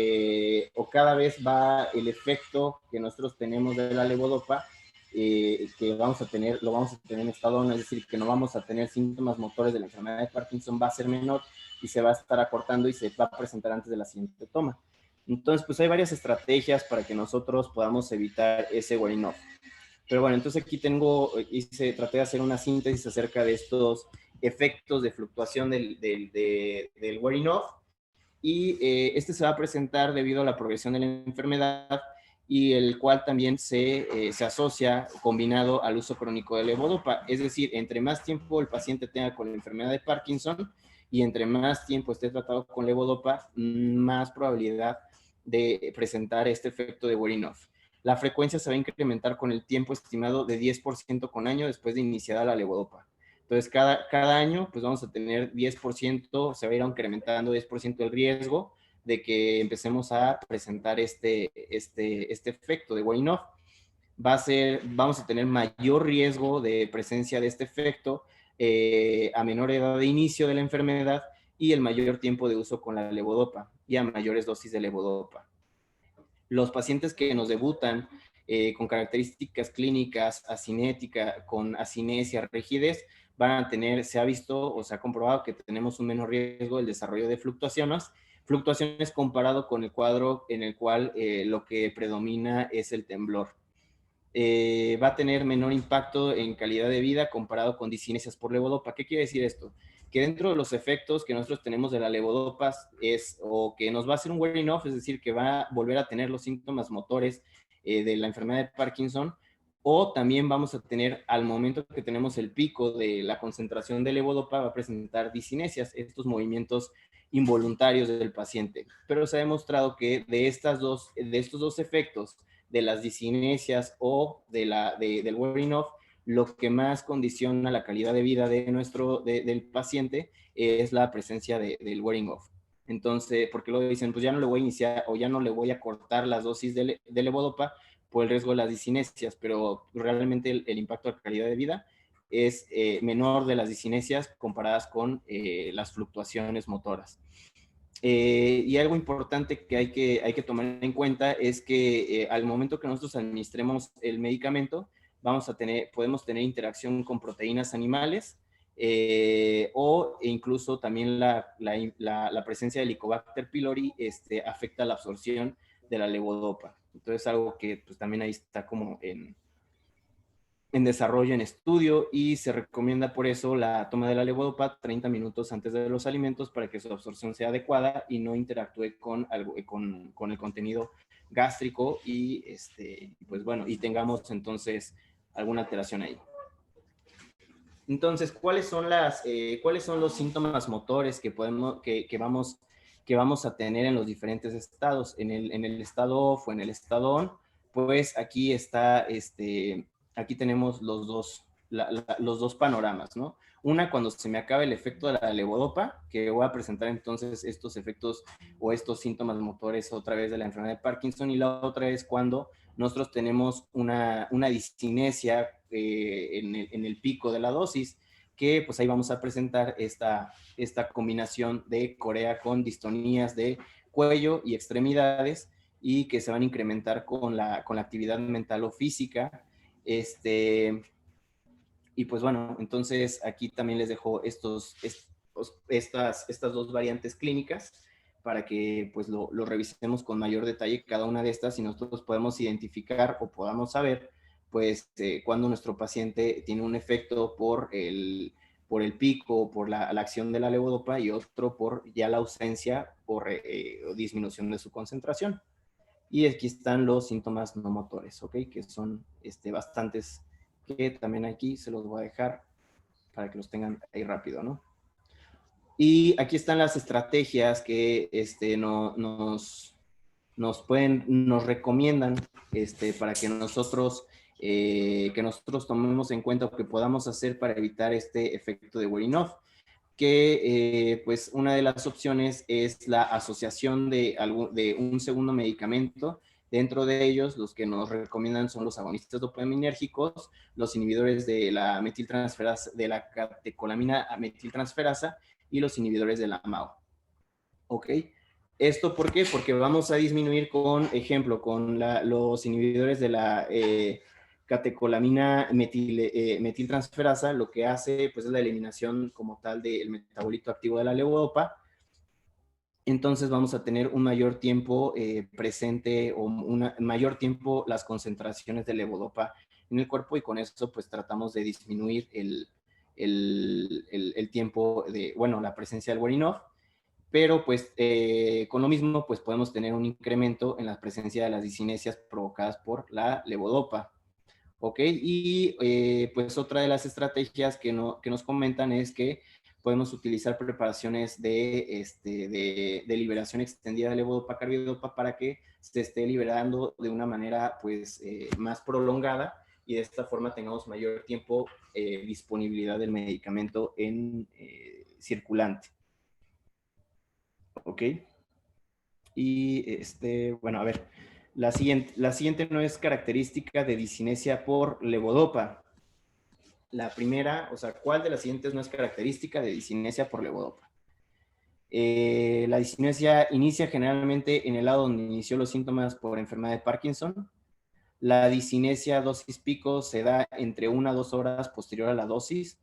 cada vez va el efecto que nosotros tenemos de la levodopa, que lo vamos a tener en estado on, es decir, que no vamos a tener síntomas motores de la enfermedad de Parkinson, va a ser menor y se va a estar acortando y se va a presentar antes de la siguiente toma. Entonces, pues hay varias estrategias para que nosotros podamos evitar ese wearing off. Pero bueno, entonces aquí traté de hacer una síntesis acerca de estos efectos de fluctuación del wearing off, y se va a presentar debido a la progresión de la enfermedad y el cual también se asocia combinado al uso crónico de levodopa. Es decir, entre más tiempo el paciente tenga con la enfermedad de Parkinson y entre más tiempo esté tratado con levodopa, más probabilidad de presentar este efecto de wearing off. La frecuencia se va a incrementar con el tiempo estimado de 10% con año después de iniciada la levodopa. Entonces, cada año, pues vamos a tener 10%, se va a ir incrementando 10% el riesgo de que empecemos a presentar este efecto de wearing off. vamos a tener mayor riesgo de presencia de este efecto a menor edad de inicio de la enfermedad y el mayor tiempo de uso con la levodopa y a mayores dosis de levodopa. Los pacientes que nos debutan con características clínicas asinética, con asinesia, rigidez, van a tener, se ha visto o se ha comprobado que tenemos un menor riesgo del desarrollo de fluctuaciones comparado con el cuadro en el cual lo que predomina es el temblor. Va a tener menor impacto en calidad de vida comparado con discinesias por levodopa. ¿Qué quiere decir esto? Que dentro de los efectos que nosotros tenemos de la levodopa o que nos va a hacer un wearing off, es decir, que va a volver a tener los síntomas motores de la enfermedad de Parkinson, o también vamos a tener, al momento que tenemos el pico de la concentración de levodopa, va a presentar discinesias, estos movimientos involuntarios del paciente. Pero se ha demostrado que de estos dos efectos, de las discinesias o del wearing off, lo que más condiciona la calidad de vida del paciente es la presencia del wearing off. Entonces, porque luego dicen, pues ya no le voy a iniciar o ya no le voy a cortar las dosis de levodopa por el riesgo de las discinesias, pero realmente el impacto a la calidad de vida es menor de las discinesias comparadas con las fluctuaciones motoras. Y algo importante que hay que tomar en cuenta es que al momento que nosotros administremos el medicamento, podemos tener interacción con proteínas animales o incluso también la presencia de Helicobacter pylori afecta la absorción de la levodopa. Entonces, algo que pues, también ahí está como en desarrollo, en estudio, y se recomienda por eso la toma de la levodopa 30 minutos antes de los alimentos para que su absorción sea adecuada y no interactúe con el contenido gástrico y pues bueno, y tengamos entonces alguna alteración ahí. Entonces, ¿cuáles son los síntomas motores que vamos a tener en los diferentes estados? En el estado off o en el estado on, pues aquí está aquí tenemos los dos panoramas, ¿no? Una, cuando se me acaba el efecto de la levodopa, que voy a presentar entonces estos efectos o estos síntomas motores otra vez de la enfermedad de Parkinson, y la otra es cuando nosotros tenemos una discinesia en el pico de la dosis, que pues ahí vamos a presentar esta combinación de corea con distonías de cuello y extremidades y que se van a incrementar con la actividad mental o física. Y pues bueno, entonces aquí también les dejo estas dos variantes clínicas para que pues lo revisemos con mayor detalle cada una de estas y nosotros podemos identificar o podamos saber pues cuando nuestro paciente tiene un efecto por el pico, por la acción de la levodopa, y otro por ya la ausencia o disminución de su concentración. Y aquí están los síntomas no motores, ¿ok? Que son bastantes, que también aquí se los voy a dejar para que los tengan ahí rápido, ¿no? Y aquí están las estrategias que nos recomiendan para que nosotros tomemos en cuenta o que podamos hacer para evitar este efecto de wearing off, que pues una de las opciones es la asociación de un segundo medicamento. Dentro de ellos, los que nos recomiendan son los agonistas dopaminérgicos, los inhibidores de la metiltransferasa, de la catecolamina metiltransferasa, y los inhibidores de la MAO. ¿Ok? ¿Esto por qué? Porque vamos a disminuir con los inhibidores de la catecolamina metiltransferasa. Lo que hace pues es la eliminación como tal del metabolito activo de la levodopa. Entonces vamos a tener un mayor tiempo presente o mayor tiempo las concentraciones de levodopa en el cuerpo, y con eso pues tratamos de disminuir el tiempo la presencia del wearing off. Pero pues con lo mismo pues podemos tener un incremento en la presencia de las discinesias provocadas por la levodopa. ¿Ok? Y pues otra de las estrategias que nos comentan es que podemos utilizar preparaciones de liberación extendida de levodopa carbidopa para que se esté liberando de una manera pues más prolongada, y de esta forma tengamos mayor tiempo disponibilidad del medicamento en circulante. ¿Ok? Y bueno, a ver, La siguiente no es característica de discinesia por levodopa. La primera, o sea, ¿cuál de las siguientes no es característica de discinesia por levodopa? La discinesia inicia generalmente en el lado donde inició los síntomas por enfermedad de Parkinson. La discinesia dosis pico se da entre 1 a 2 horas posterior a la dosis.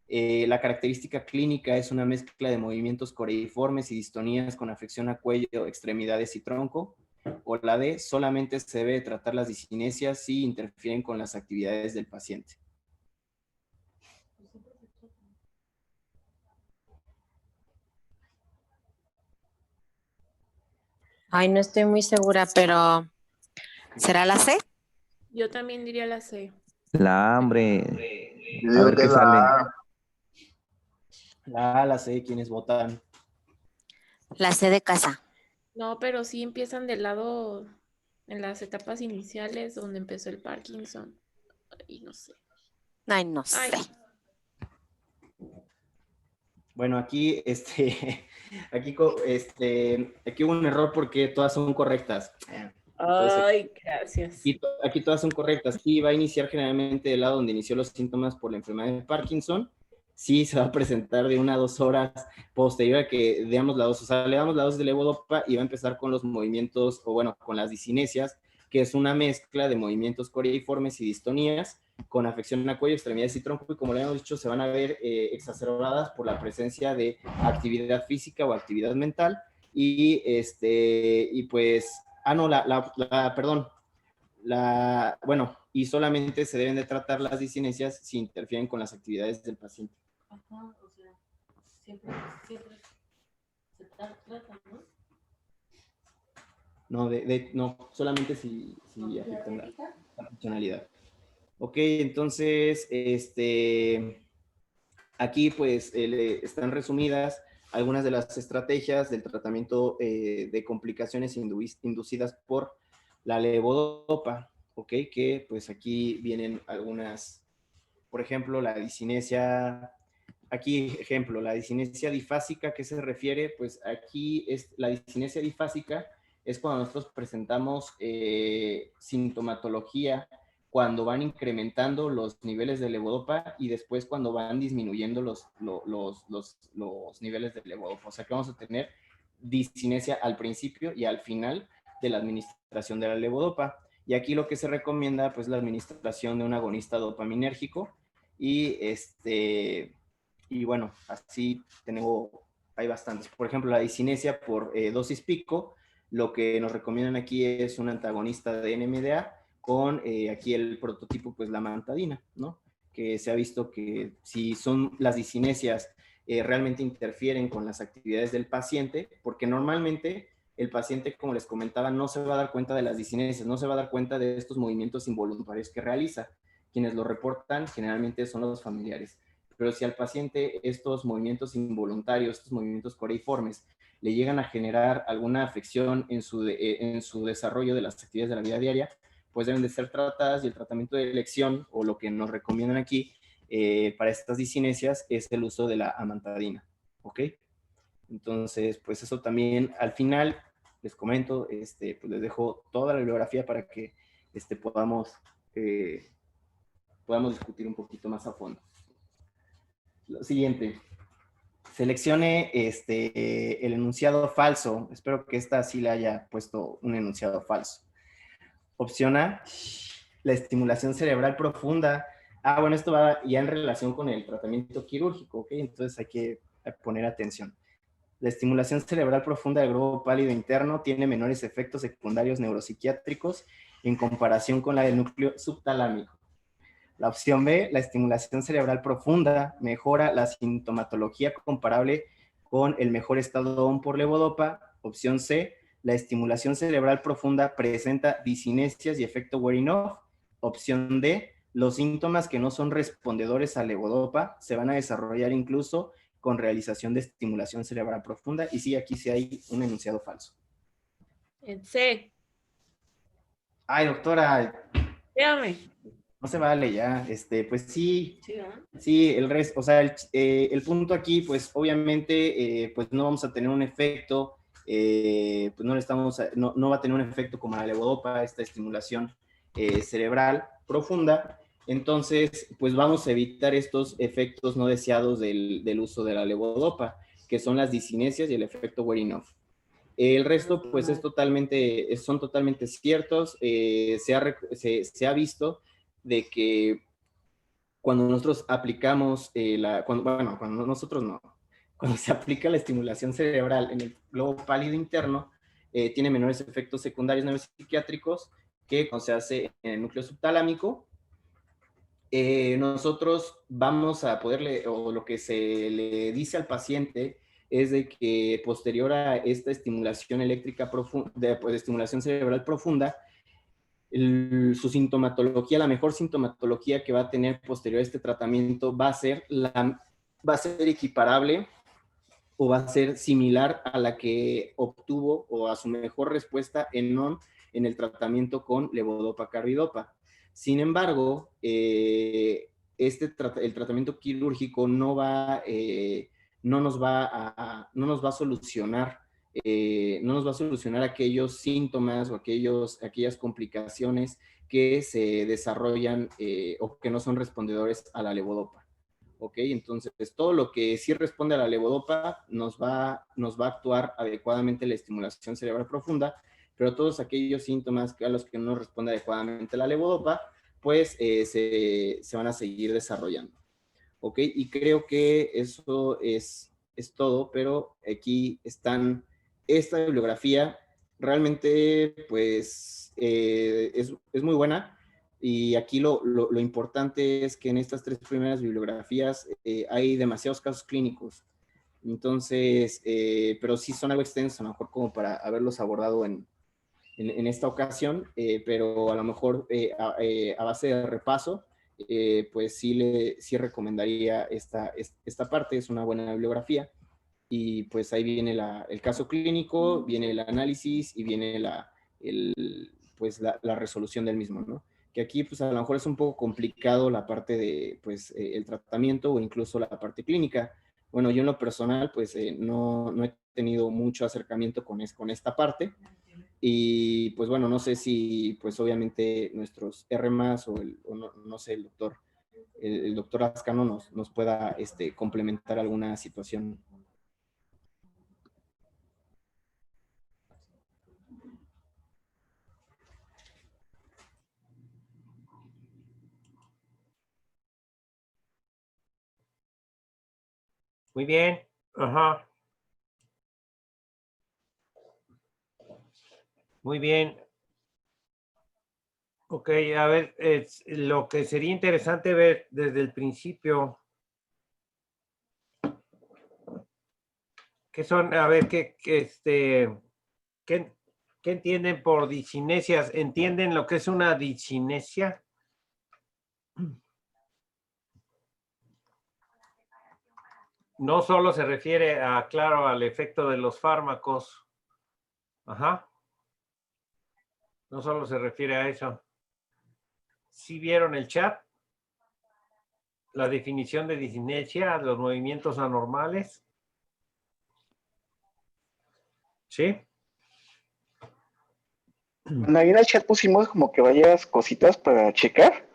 La característica clínica es una mezcla de movimientos coreiformes y distonías con afección a cuello, extremidades y tronco. O la D, solamente se debe tratar las discinesias si interfieren con las actividades del paciente. Ay, no estoy muy segura, pero ¿será la C? Yo también diría la C. La hambre. Yo A digo ver que qué la sale. A. La A, la C, ¿quiénes votan? La C de casa. No, pero sí empiezan del lado, en las etapas iniciales donde empezó el Parkinson. Y no sé. Ay, no sé. Ay, Bueno, aquí, aquí hubo un error porque todas son correctas. Entonces, ay, gracias. aquí todas son correctas. Sí, va a iniciar generalmente del lado donde inició los síntomas por la enfermedad de Parkinson. Sí, se va a presentar de 1 a 2 horas posterior a que demos la dosis. O sea, le damos la dosis de levodopa y va a empezar con los movimientos, o bueno, con las discinesias, que es una mezcla de movimientos coreiformes y distonías con afección a cuello, extremidades y tronco, y como le hemos dicho, se van a ver exacerbadas por la presencia de actividad física o actividad mental. Y pues, perdón, bueno, y solamente se deben de tratar las discinesias si interfieren con las actividades del paciente. Ajá, o sea, siempre se trata, ¿no? No, solamente si afectan la funcionalidad. Ok, entonces, aquí pues están resumidas algunas de las estrategias del tratamiento de complicaciones inducidas por la levodopa, ok, que pues aquí vienen algunas, por ejemplo, la discinesia, aquí ejemplo, la discinesia difásica, ¿qué se refiere? Pues aquí es la discinesia difásica es cuando nosotros presentamos sintomatología cuando van incrementando los niveles de levodopa y después cuando van disminuyendo los niveles de levodopa. O sea que vamos a tener discinesia al principio y al final de la administración de la levodopa. Y aquí lo que se recomienda, pues, la administración de un agonista dopaminérgico y bueno, así hay bastantes. Por ejemplo, la discinesia por dosis pico, lo que nos recomiendan aquí es un antagonista de NMDA con aquí el prototipo, pues la amantadina, ¿no? Que se ha visto que si son las discinesias realmente interfieren con las actividades del paciente, porque normalmente el paciente, como les comentaba, no se va a dar cuenta de las discinesias, no se va a dar cuenta de estos movimientos involuntarios que realiza. Quienes lo reportan generalmente son los familiares. Pero si al paciente estos movimientos involuntarios, estos movimientos coreiformes, le llegan a generar alguna afección en su desarrollo de las actividades de la vida diaria, pues deben de ser tratadas y el tratamiento de elección, o lo que nos recomiendan aquí para estas discinesias, es el uso de la amantadina, ¿ok? Entonces, pues eso también, al final, les comento, pues les dejo toda la bibliografía para que podamos discutir un poquito más a fondo. Lo siguiente. Seleccione el enunciado falso. Espero que esta sí le haya puesto un enunciado falso. Opción A, la estimulación cerebral profunda. Bueno, esto va ya en relación con el tratamiento quirúrgico, ¿ok? Entonces hay que poner atención. La estimulación cerebral profunda del globo pálido interno tiene menores efectos secundarios neuropsiquiátricos en comparación con la del núcleo subtalámico. La opción B, la estimulación cerebral profunda mejora la sintomatología comparable con el mejor estado ON por levodopa. Opción C, la estimulación cerebral profunda presenta discinesias y efecto wearing off. Opción D, los síntomas que no son respondedores a levodopa se van a desarrollar incluso con realización de estimulación cerebral profunda. Y sí, aquí sí hay un enunciado falso. En C. Ay, doctora. Dígame. No se vale ya, pues sí, Sí, ¿no? sí, el resto, o sea, el punto aquí, pues obviamente, pues no vamos a tener un efecto pues no, no va a tener un efecto como la levodopa, esta estimulación cerebral profunda. Entonces, pues vamos a evitar estos efectos no deseados del uso de la levodopa, que son las discinesias y el efecto wearing off. El resto, pues, son totalmente ciertos. Se ha visto de que cuando nosotros aplicamos, cuando nosotros no, cuando se aplica la estimulación cerebral en el globo pálido interno, tiene menores efectos secundarios neuropsiquiátricos que cuando se hace en el núcleo subtalámico. Nosotros vamos a poderle, o lo que se le dice al paciente es de que posterior a esta estimulación eléctrica profunda, de estimulación cerebral profunda, su sintomatología, la mejor sintomatología que va a tener posterior a este tratamiento va a ser equiparable o va a ser similar a la que obtuvo o a su mejor respuesta en el tratamiento con levodopa carbidopa. Sin embargo, el tratamiento quirúrgico no nos va a solucionar aquellos síntomas o aquellas complicaciones que se desarrollan o que no son respondedores a la levodopa. ¿Ok? Entonces, todo lo que sí responde a la levodopa nos va a actuar adecuadamente la estimulación cerebral profunda, pero todos aquellos síntomas a los que no responde adecuadamente la levodopa, pues se van a seguir desarrollando. ¿Ok? Y creo que eso es todo, pero aquí están esta bibliografía. Realmente, pues, es muy buena. Y aquí lo importante es que en estas 3 primeras bibliografías hay demasiados casos clínicos. Entonces, pero sí son algo extensos, a lo mejor como para haberlos abordado en esta ocasión, pero a lo mejor a base de repaso, pues sí recomendaría esta parte, es una buena bibliografía. Y pues ahí viene el caso clínico, viene el análisis y viene pues la resolución del mismo, ¿no? Que aquí pues a lo mejor es un poco complicado la parte de pues el tratamiento o incluso la parte clínica. Bueno, yo en lo personal pues no he tenido mucho acercamiento con esta parte y pues bueno, no sé si pues obviamente nuestros R+, o no sé, el doctor Ascano nos pueda complementar alguna situación. Muy bien. Ajá. Muy bien. Ok, a ver, lo que sería interesante ver desde el principio, ¿qué son? A ver, ¿qué entienden por discinesias? ¿Entienden lo que es una discinesia? No solo se refiere claro, al efecto de los fármacos. Ajá. No solo se refiere a eso. ¿Sí vieron el chat? La definición de discinesia, los movimientos anormales. ¿Sí? Bueno, ahí en el chat pusimos como que varias cositas para checar,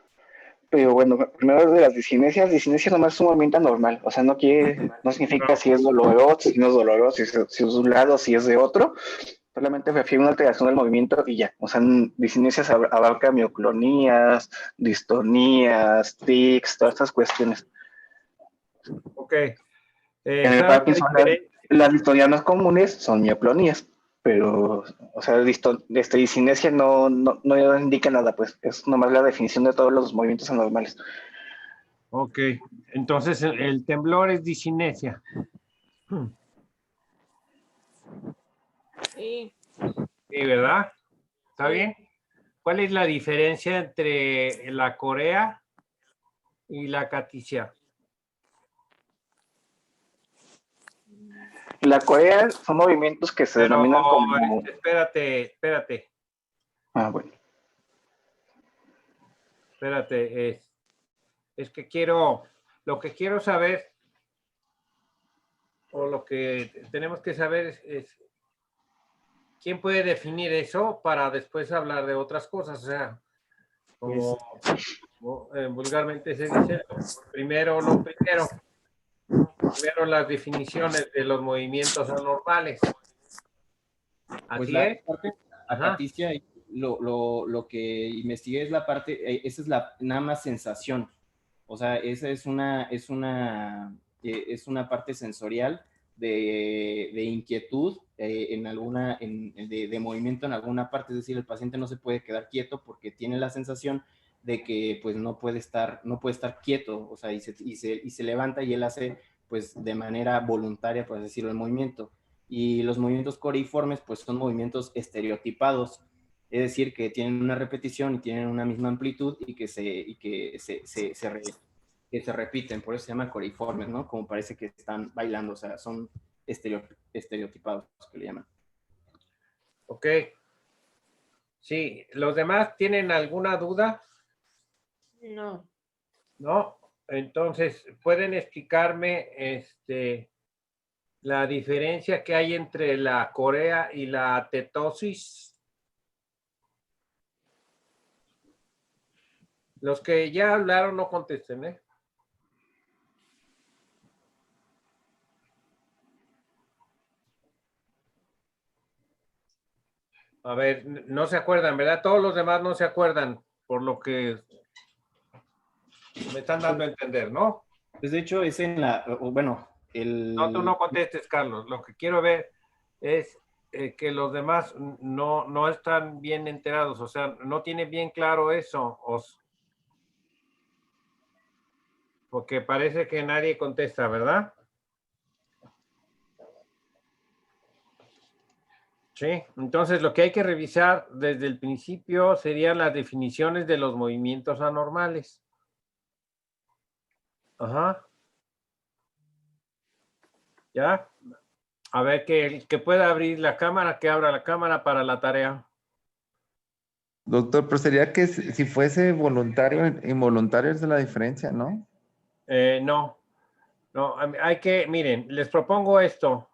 pero bueno, primero de las discinesias, discinesia nomás es un movimiento anormal, o sea, no significa si es doloroso, si no es doloroso, si es de un lado, si es de otro, solamente refiere a una alteración del movimiento y ya, o sea, discinesias abarca mioclonías, distonías, tics, todas estas cuestiones. Ok. En el Parkinson, las distonias más comunes son mioclonías, pero, o sea, discinesia no indica nada, pues, es nomás la definición de todos los movimientos anormales. Ok, entonces el temblor es discinesia. Sí. Sí, ¿verdad? ¿Está bien? ¿Cuál es la diferencia entre la corea y la caticia? La corea son movimientos que se denominan como... Espérate. Ah, bueno. Espérate, es que lo que quiero saber, o lo que tenemos que saber es ¿quién puede definir eso para después hablar de otras cosas? O sea, como vulgarmente se dice, primero lo primero. Primero las definiciones de los movimientos anormales. Pues Así la es. parte Ajá. acaticia, lo que investigué es la parte, esa es la nada más sensación. O sea, esa es una parte sensorial de inquietud en alguna, de movimiento en alguna parte. Es decir, el paciente no se puede quedar quieto porque tiene la sensación de que pues no puede estar quieto, o sea, y se levanta y él hace pues de manera voluntaria, por decirlo, el movimiento. Y los movimientos coreiformes pues son movimientos estereotipados, es decir, que tienen una repetición y tienen una misma amplitud y que se repiten, por eso se llaman coreiformes, ¿no? Como parece que están bailando, o sea, son estereotipados, que le llaman. Ok. Sí, ¿los demás tienen alguna duda? No. ¿No? Entonces, ¿pueden explicarme la diferencia que hay entre la corea y la tetosis? Los que ya hablaron no contesten, ¿eh? A ver, no se acuerdan, ¿verdad? Todos los demás no se acuerdan, por lo que me están dando a entender, ¿no? Pues de hecho es en la, bueno, No, tú no contestes, Carlos. Lo que quiero ver es que los demás no están bien enterados, o sea, no tienen bien claro eso, porque parece que nadie contesta, ¿verdad? Sí, entonces lo que hay que revisar desde el principio serían las definiciones de los movimientos anormales. Ajá. ¿Ya? A ver, que pueda abrir la cámara, que abra la cámara para la tarea. Doctor, pero sería que si fuese voluntario, involuntario es la diferencia, ¿no? No, hay que, miren, les propongo esto.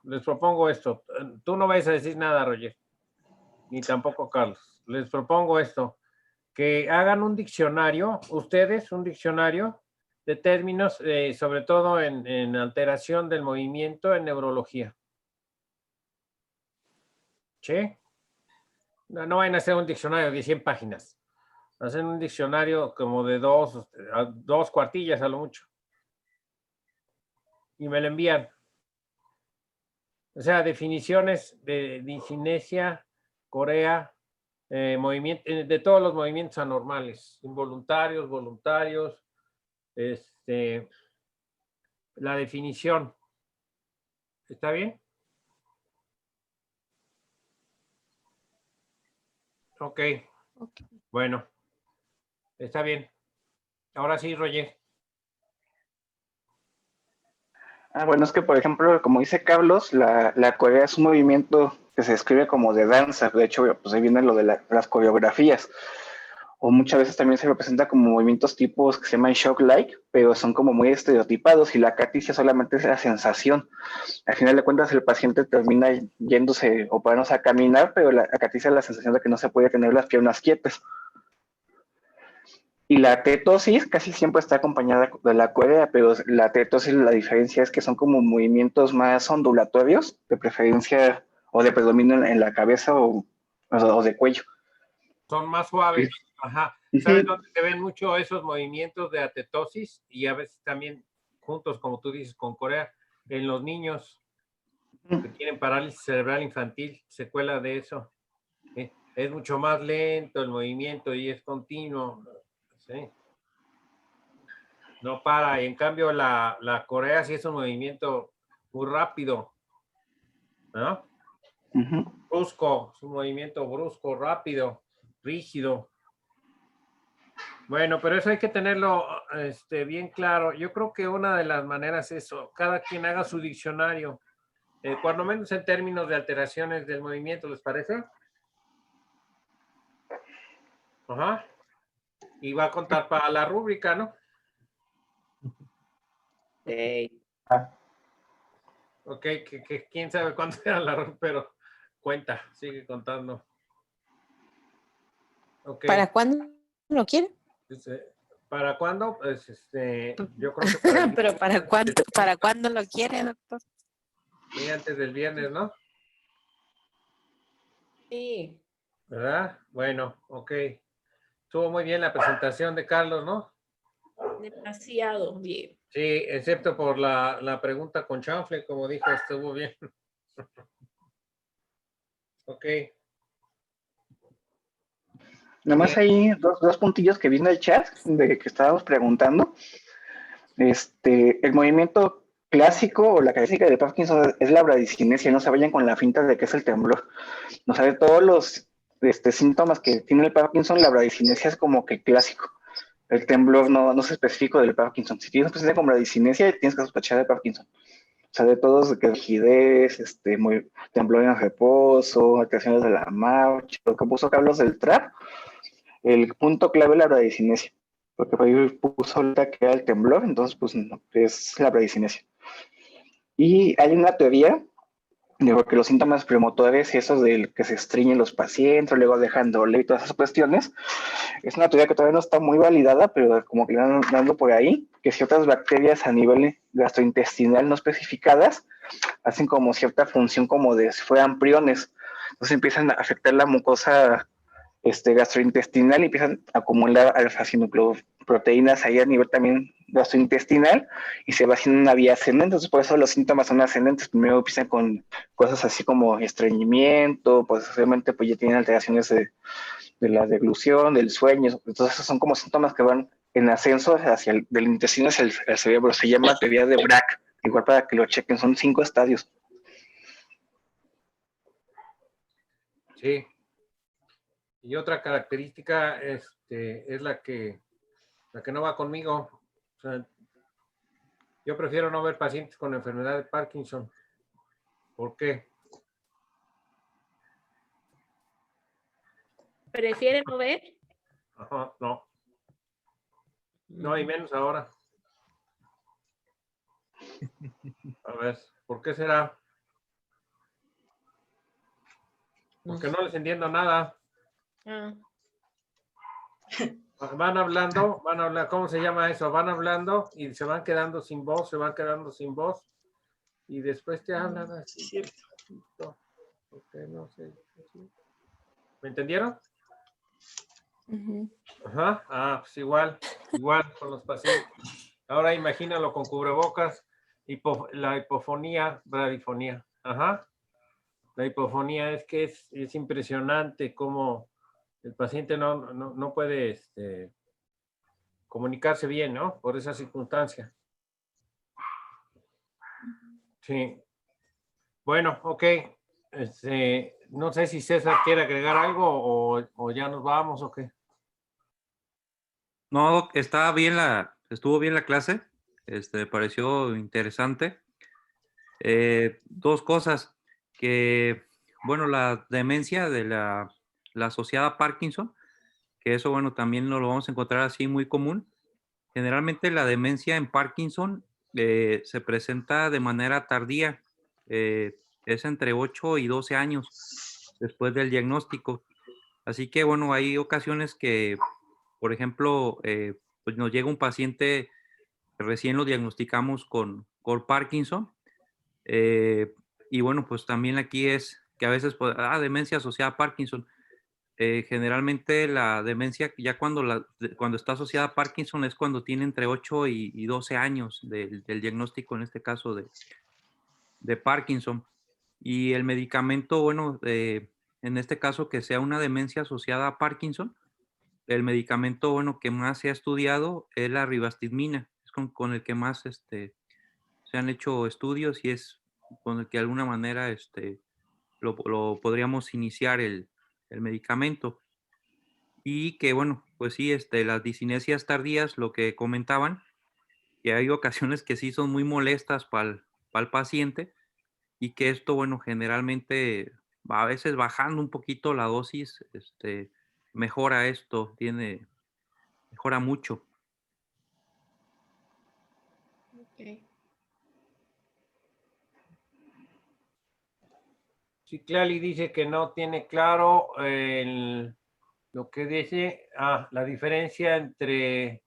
Tú no vais a decir nada, Roger, ni tampoco Carlos. Les propongo esto, que hagan un diccionario, ustedes, un diccionario de términos, sobre todo en alteración del movimiento en neurología. ¿Sí? No vayan a hacer un diccionario de 100 páginas. Hacen un diccionario como de dos cuartillas a lo mucho. Y me lo envían. O sea, definiciones de discinesia, corea, de todos los movimientos anormales, involuntarios, voluntarios, la definición. ¿Está bien? Ok. Bueno, está bien. Ahora sí, Roger. Bueno, es que por ejemplo, como dice Carlos, la corea es un movimiento que se describe como de danza. De hecho, pues ahí viene lo de las coreografías. O muchas veces también se representa como movimientos tipos que se llaman shock-like, pero son como muy estereotipados y la acaticia solamente es la sensación. Al final de cuentas, el paciente termina yéndose o parándose a caminar, pero la acaticia es la sensación de que no se puede tener las piernas quietas. Y la tetosis casi siempre está acompañada de la corea, pero la tetosis, la diferencia es que son como movimientos más ondulatorios, de preferencia o de predominio en la cabeza o de cuello. Son más suaves. Ajá. ¿Sabes dónde se ven mucho esos movimientos de atetosis? Y a veces también juntos, como tú dices, con Corea, en los niños que tienen parálisis cerebral infantil, secuela de eso. Es mucho más lento el movimiento y es continuo. ¿Sí? No para. Y en cambio, la Corea sí es un movimiento muy rápido, ¿no? Brusco, es un movimiento brusco, rápido, rígido. Bueno, pero eso hay que tenerlo bien claro. Yo creo que una de las maneras es eso, cada quien haga su diccionario, cuando menos en términos de alteraciones del movimiento, ¿les parece? Ajá. Y va a contar para la rúbrica, ¿no? Ok, que quién sabe cuánto era la rúbrica, pero Cuenta, sigue contando. Ok. ¿Para cuándo lo quiere? ¿Para cuándo? Pues yo creo que para Pero ¿para cuándo lo quiere, doctor? sí, antes del viernes, ¿no? Sí. ¿Verdad? Bueno, ok. Estuvo muy bien la presentación de Carlos, ¿no? Demasiado bien. Sí, excepto por la pregunta con chanfle, como dijo, estuvo bien. Ok. Nada más hay dos puntillos que vi en el chat de que estábamos preguntando. El movimiento clásico o la característica de Parkinson es la bradicinesia, no se vayan con la finta de que es el temblor. No sabe todos los síntomas que tiene el Parkinson, la bradicinesia es como que clásico. El temblor no es específico del Parkinson. Si tienes presencia con bradicinesia, tienes que sospechar de Parkinson. O sea, de todos, que rigidez, temblor en reposo, alteraciones de la marcha, lo que puso Carlos del TRAP, el punto clave es la bradicinesia, porque por ahí puso ahorita que era el temblor, entonces pues no, es la bradicinesia. Y hay una teoría de que los síntomas premotores y esos del que se estriñen los pacientes, luego dejan doler y todas esas cuestiones, es una teoría que todavía no está muy validada, pero como que van dando por ahí, que ciertas bacterias a nivel gastrointestinal no especificadas hacen como cierta función como de si fueran priones, entonces empiezan a afectar la mucosa gastrointestinal y empiezan a acumular alfa-sinucleoproteínas ahí a nivel también gastrointestinal y se va haciendo una vía ascendente, entonces por eso los síntomas son ascendentes, primero empiezan con cosas así como estreñimiento, pues obviamente pues ya tienen alteraciones de la deglución, del sueño, entonces esos son como síntomas que van en ascenso hacia del intestino hacia el cerebro, se llama teoría de Brack, igual para que lo chequen, son 5 estadios. Sí. Y otra característica es la que no va conmigo. O sea, yo prefiero no ver pacientes con enfermedad de Parkinson. ¿Por qué? ¿Prefiere no ver? Ajá, no. No, y menos ahora. A ver, ¿por qué será? Porque no les entiendo nada. Ah, Van hablando, ¿cómo se llama eso? Van hablando y se van quedando sin voz, y después te hablan así. Cierto. Porque no sé. ¿Me entendieron? Ajá. Ah, pues igual con los pacientes. Ahora imagínalo con cubrebocas, la hipofonía, bradifonía. Ajá. La hipofonía es que es impresionante cómo el paciente no puede comunicarse bien, ¿no? Por esa circunstancia. Sí. Bueno, ok. No sé si César quiere agregar algo o ya nos vamos o qué. No, estuvo bien la clase, me pareció interesante. Dos cosas, que, bueno, la demencia de la asociada a Parkinson, que eso, bueno, también no lo vamos a encontrar así muy común. Generalmente la demencia en Parkinson se presenta de manera tardía, es entre 8 y 12 años después del diagnóstico. Así que, bueno, hay ocasiones que, por ejemplo, pues nos llega un paciente, recién lo diagnosticamos con Parkinson, eh, y bueno, pues también aquí es que a veces, pues, demencia asociada a Parkinson. Generalmente la demencia, ya cuando está asociada a Parkinson, es cuando tiene entre 8 y 12 años del diagnóstico, en este caso de Parkinson. Y el medicamento, bueno, en este caso que sea una demencia asociada a Parkinson, el medicamento, bueno, que más se ha estudiado es la rivastigmina, es con el que más se han hecho estudios y es con el que de alguna manera lo podríamos iniciar el medicamento. Y que, bueno, pues sí, las disinesias tardías, lo que comentaban, que hay ocasiones que sí son muy molestas para el paciente y que esto, bueno, generalmente a veces bajando un poquito la dosis, mejora esto, mejora mucho. ok. Citlali dice que no tiene claro lo que dice, la diferencia entre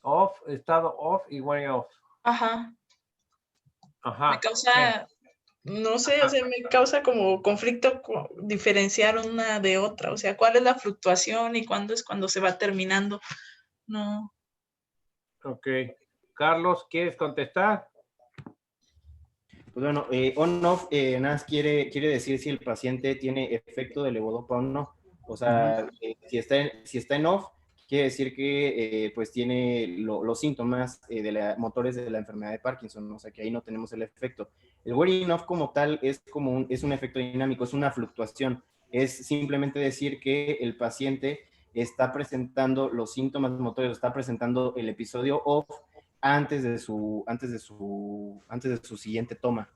off, estado off y way off. Ajá. Ajá. Me causa, no sé, o sea, me causa como conflicto diferenciar una de otra. O sea, ¿cuál es la fluctuación y cuándo es cuando se va terminando? No. Ok. Carlos, ¿quieres contestar? Pues bueno, on-off nada más quiere decir si el paciente tiene efecto de levodopa o no. O sea, si está en off, quiere decir que pues tiene los síntomas motores de la enfermedad de Parkinson, o sea que ahí no tenemos el efecto. El wearing off como tal es un efecto dinámico, es una fluctuación. Es simplemente decir que el paciente está presentando los síntomas motores, está presentando el episodio off antes de su siguiente toma.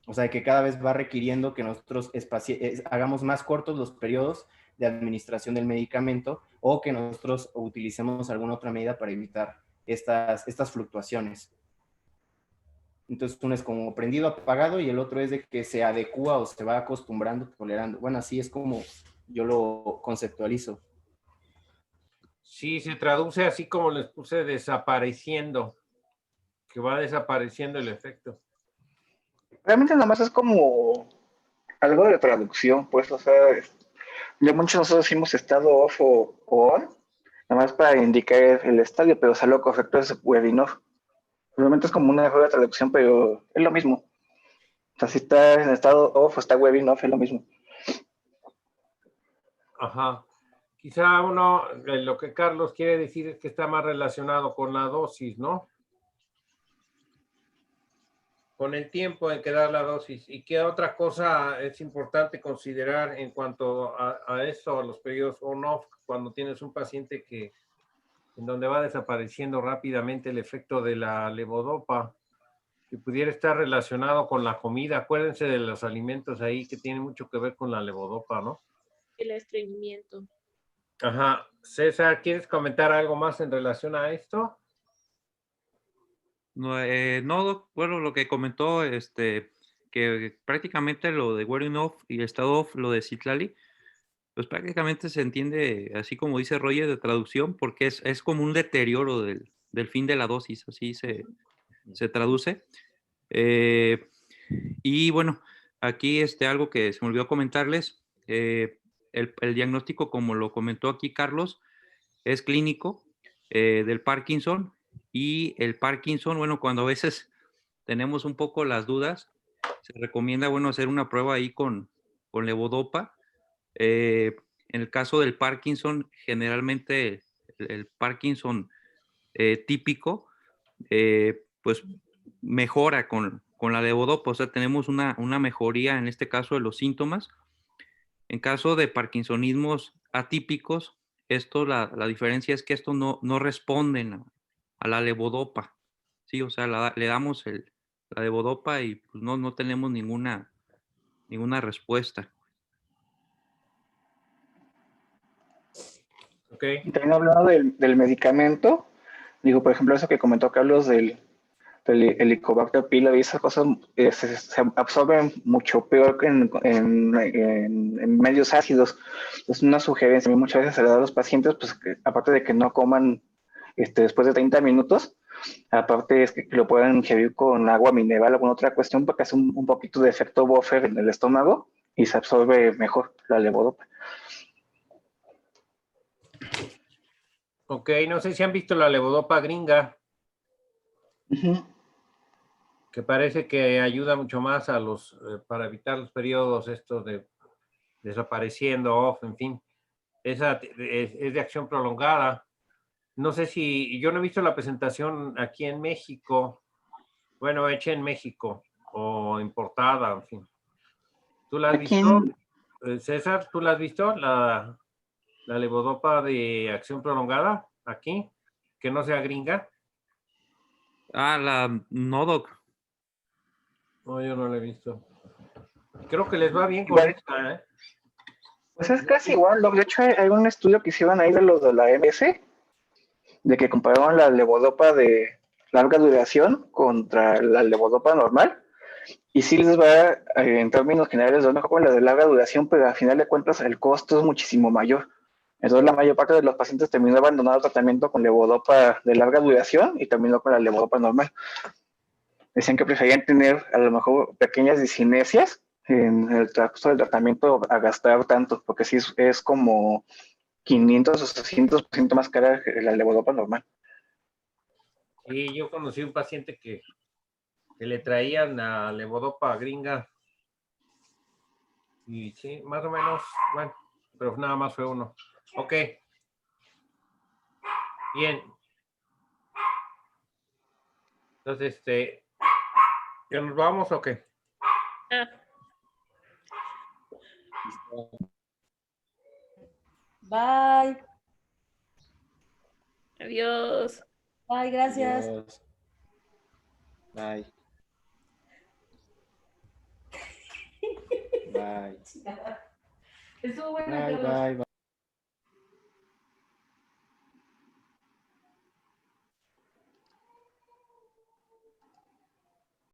O sea, que cada vez va requiriendo que nosotros hagamos más cortos los periodos de administración del medicamento o que nosotros utilicemos alguna otra medida para evitar estas fluctuaciones. Entonces, uno es como prendido, apagado, y el otro es de que se adecúa o se va acostumbrando, tolerando. Bueno, así es como yo lo conceptualizo. Sí, se traduce así como les puse, desapareciendo, que va desapareciendo el efecto. Realmente nada más es como algo de traducción, pues, o sea, ya muchos nosotros decimos estado off o on, nada más para indicar el estadio, pero o sea, lo correcto es wearing off. Realmente es como una error de traducción, pero es lo mismo. O sea, si está en estado off o está wearing off, es lo mismo. Ajá. Quizá lo que Carlos quiere decir es que está más relacionado con la dosis, ¿no? Con el tiempo en que dar la dosis. ¿Y qué otra cosa es importante considerar en cuanto a eso, a los periodos on-off, cuando tienes un paciente en donde va desapareciendo rápidamente el efecto de la levodopa, que pudiera estar relacionado con la comida? Acuérdense de los alimentos ahí que tienen mucho que ver con la levodopa, ¿no? El estreñimiento. Ajá. César, ¿quieres comentar algo más en relación a esto? No, Doc, bueno, lo que comentó, que prácticamente lo de wearing off y estado off, lo de Citlali, pues prácticamente se entiende, así como dice Roger, de traducción, porque es como un deterioro del fin de la dosis, así se traduce. Y bueno, aquí algo que se me olvidó comentarles, el diagnóstico, como lo comentó aquí Carlos, es clínico del Parkinson. Y el Parkinson, bueno, cuando a veces tenemos un poco las dudas, se recomienda, bueno, hacer una prueba ahí con levodopa. En el caso del Parkinson, generalmente el Parkinson típico, pues mejora con la levodopa, o sea, tenemos una mejoría en este caso de los síntomas. En caso de parkinsonismos atípicos, la diferencia es que estos no responden a la levodopa, ¿sí? O sea, le damos la levodopa y pues no tenemos ninguna respuesta. Okay. Y también hablando del medicamento, digo, por ejemplo, eso que comentó Carlos del Helicobacter pylori, esas cosas se absorben mucho peor que en medios ácidos. Es una sugerencia. Muchas veces se le da a los pacientes, pues, que, aparte de que no coman después de 30 minutos, aparte es que lo puedan ingerir con agua mineral o alguna otra cuestión, porque hace un poquito de efecto buffer en el estómago y se absorbe mejor la levodopa. Ok, no sé si han visto la levodopa gringa. Que parece que ayuda mucho más para evitar los periodos estos de desapareciendo, off, en fin. Esa es de acción prolongada. No sé si, yo no he visto la presentación aquí en México, bueno, hecha en México o importada, en fin. ¿Tú la has visto, César? ¿Tú la has visto? La levodopa de acción prolongada aquí, que no sea gringa. La Nodoc. No, yo no la he visto. Creo que les va bien con esta, ¿eh? Pues es casi igual. De hecho, hay un estudio que hicieron ahí de los de la MS, de que compararon la levodopa de larga duración contra la levodopa normal, Y sí les va, en términos generales, lo mejor con la de larga duración, pero al final de cuentas el costo es muchísimo mayor. Entonces la mayor parte de los pacientes terminó abandonando el tratamiento con levodopa de larga duración y terminó con la levodopa normal. Decían que preferían tener a lo mejor pequeñas discinesias en el transcurso del tratamiento a gastar tanto, porque sí es como 500 o 600% más cara que la levodopa normal. Sí, yo conocí un paciente que le traían a levodopa gringa. Y sí, más o menos, bueno, pero nada más fue uno. Ok. Bien. Entonces, ¿ya nos vamos o qué? Ah, Bye. adiós. Bye, gracias. Adiós. Bye. Bye. Estuvo buena, Bye, Carlos. bye, bye.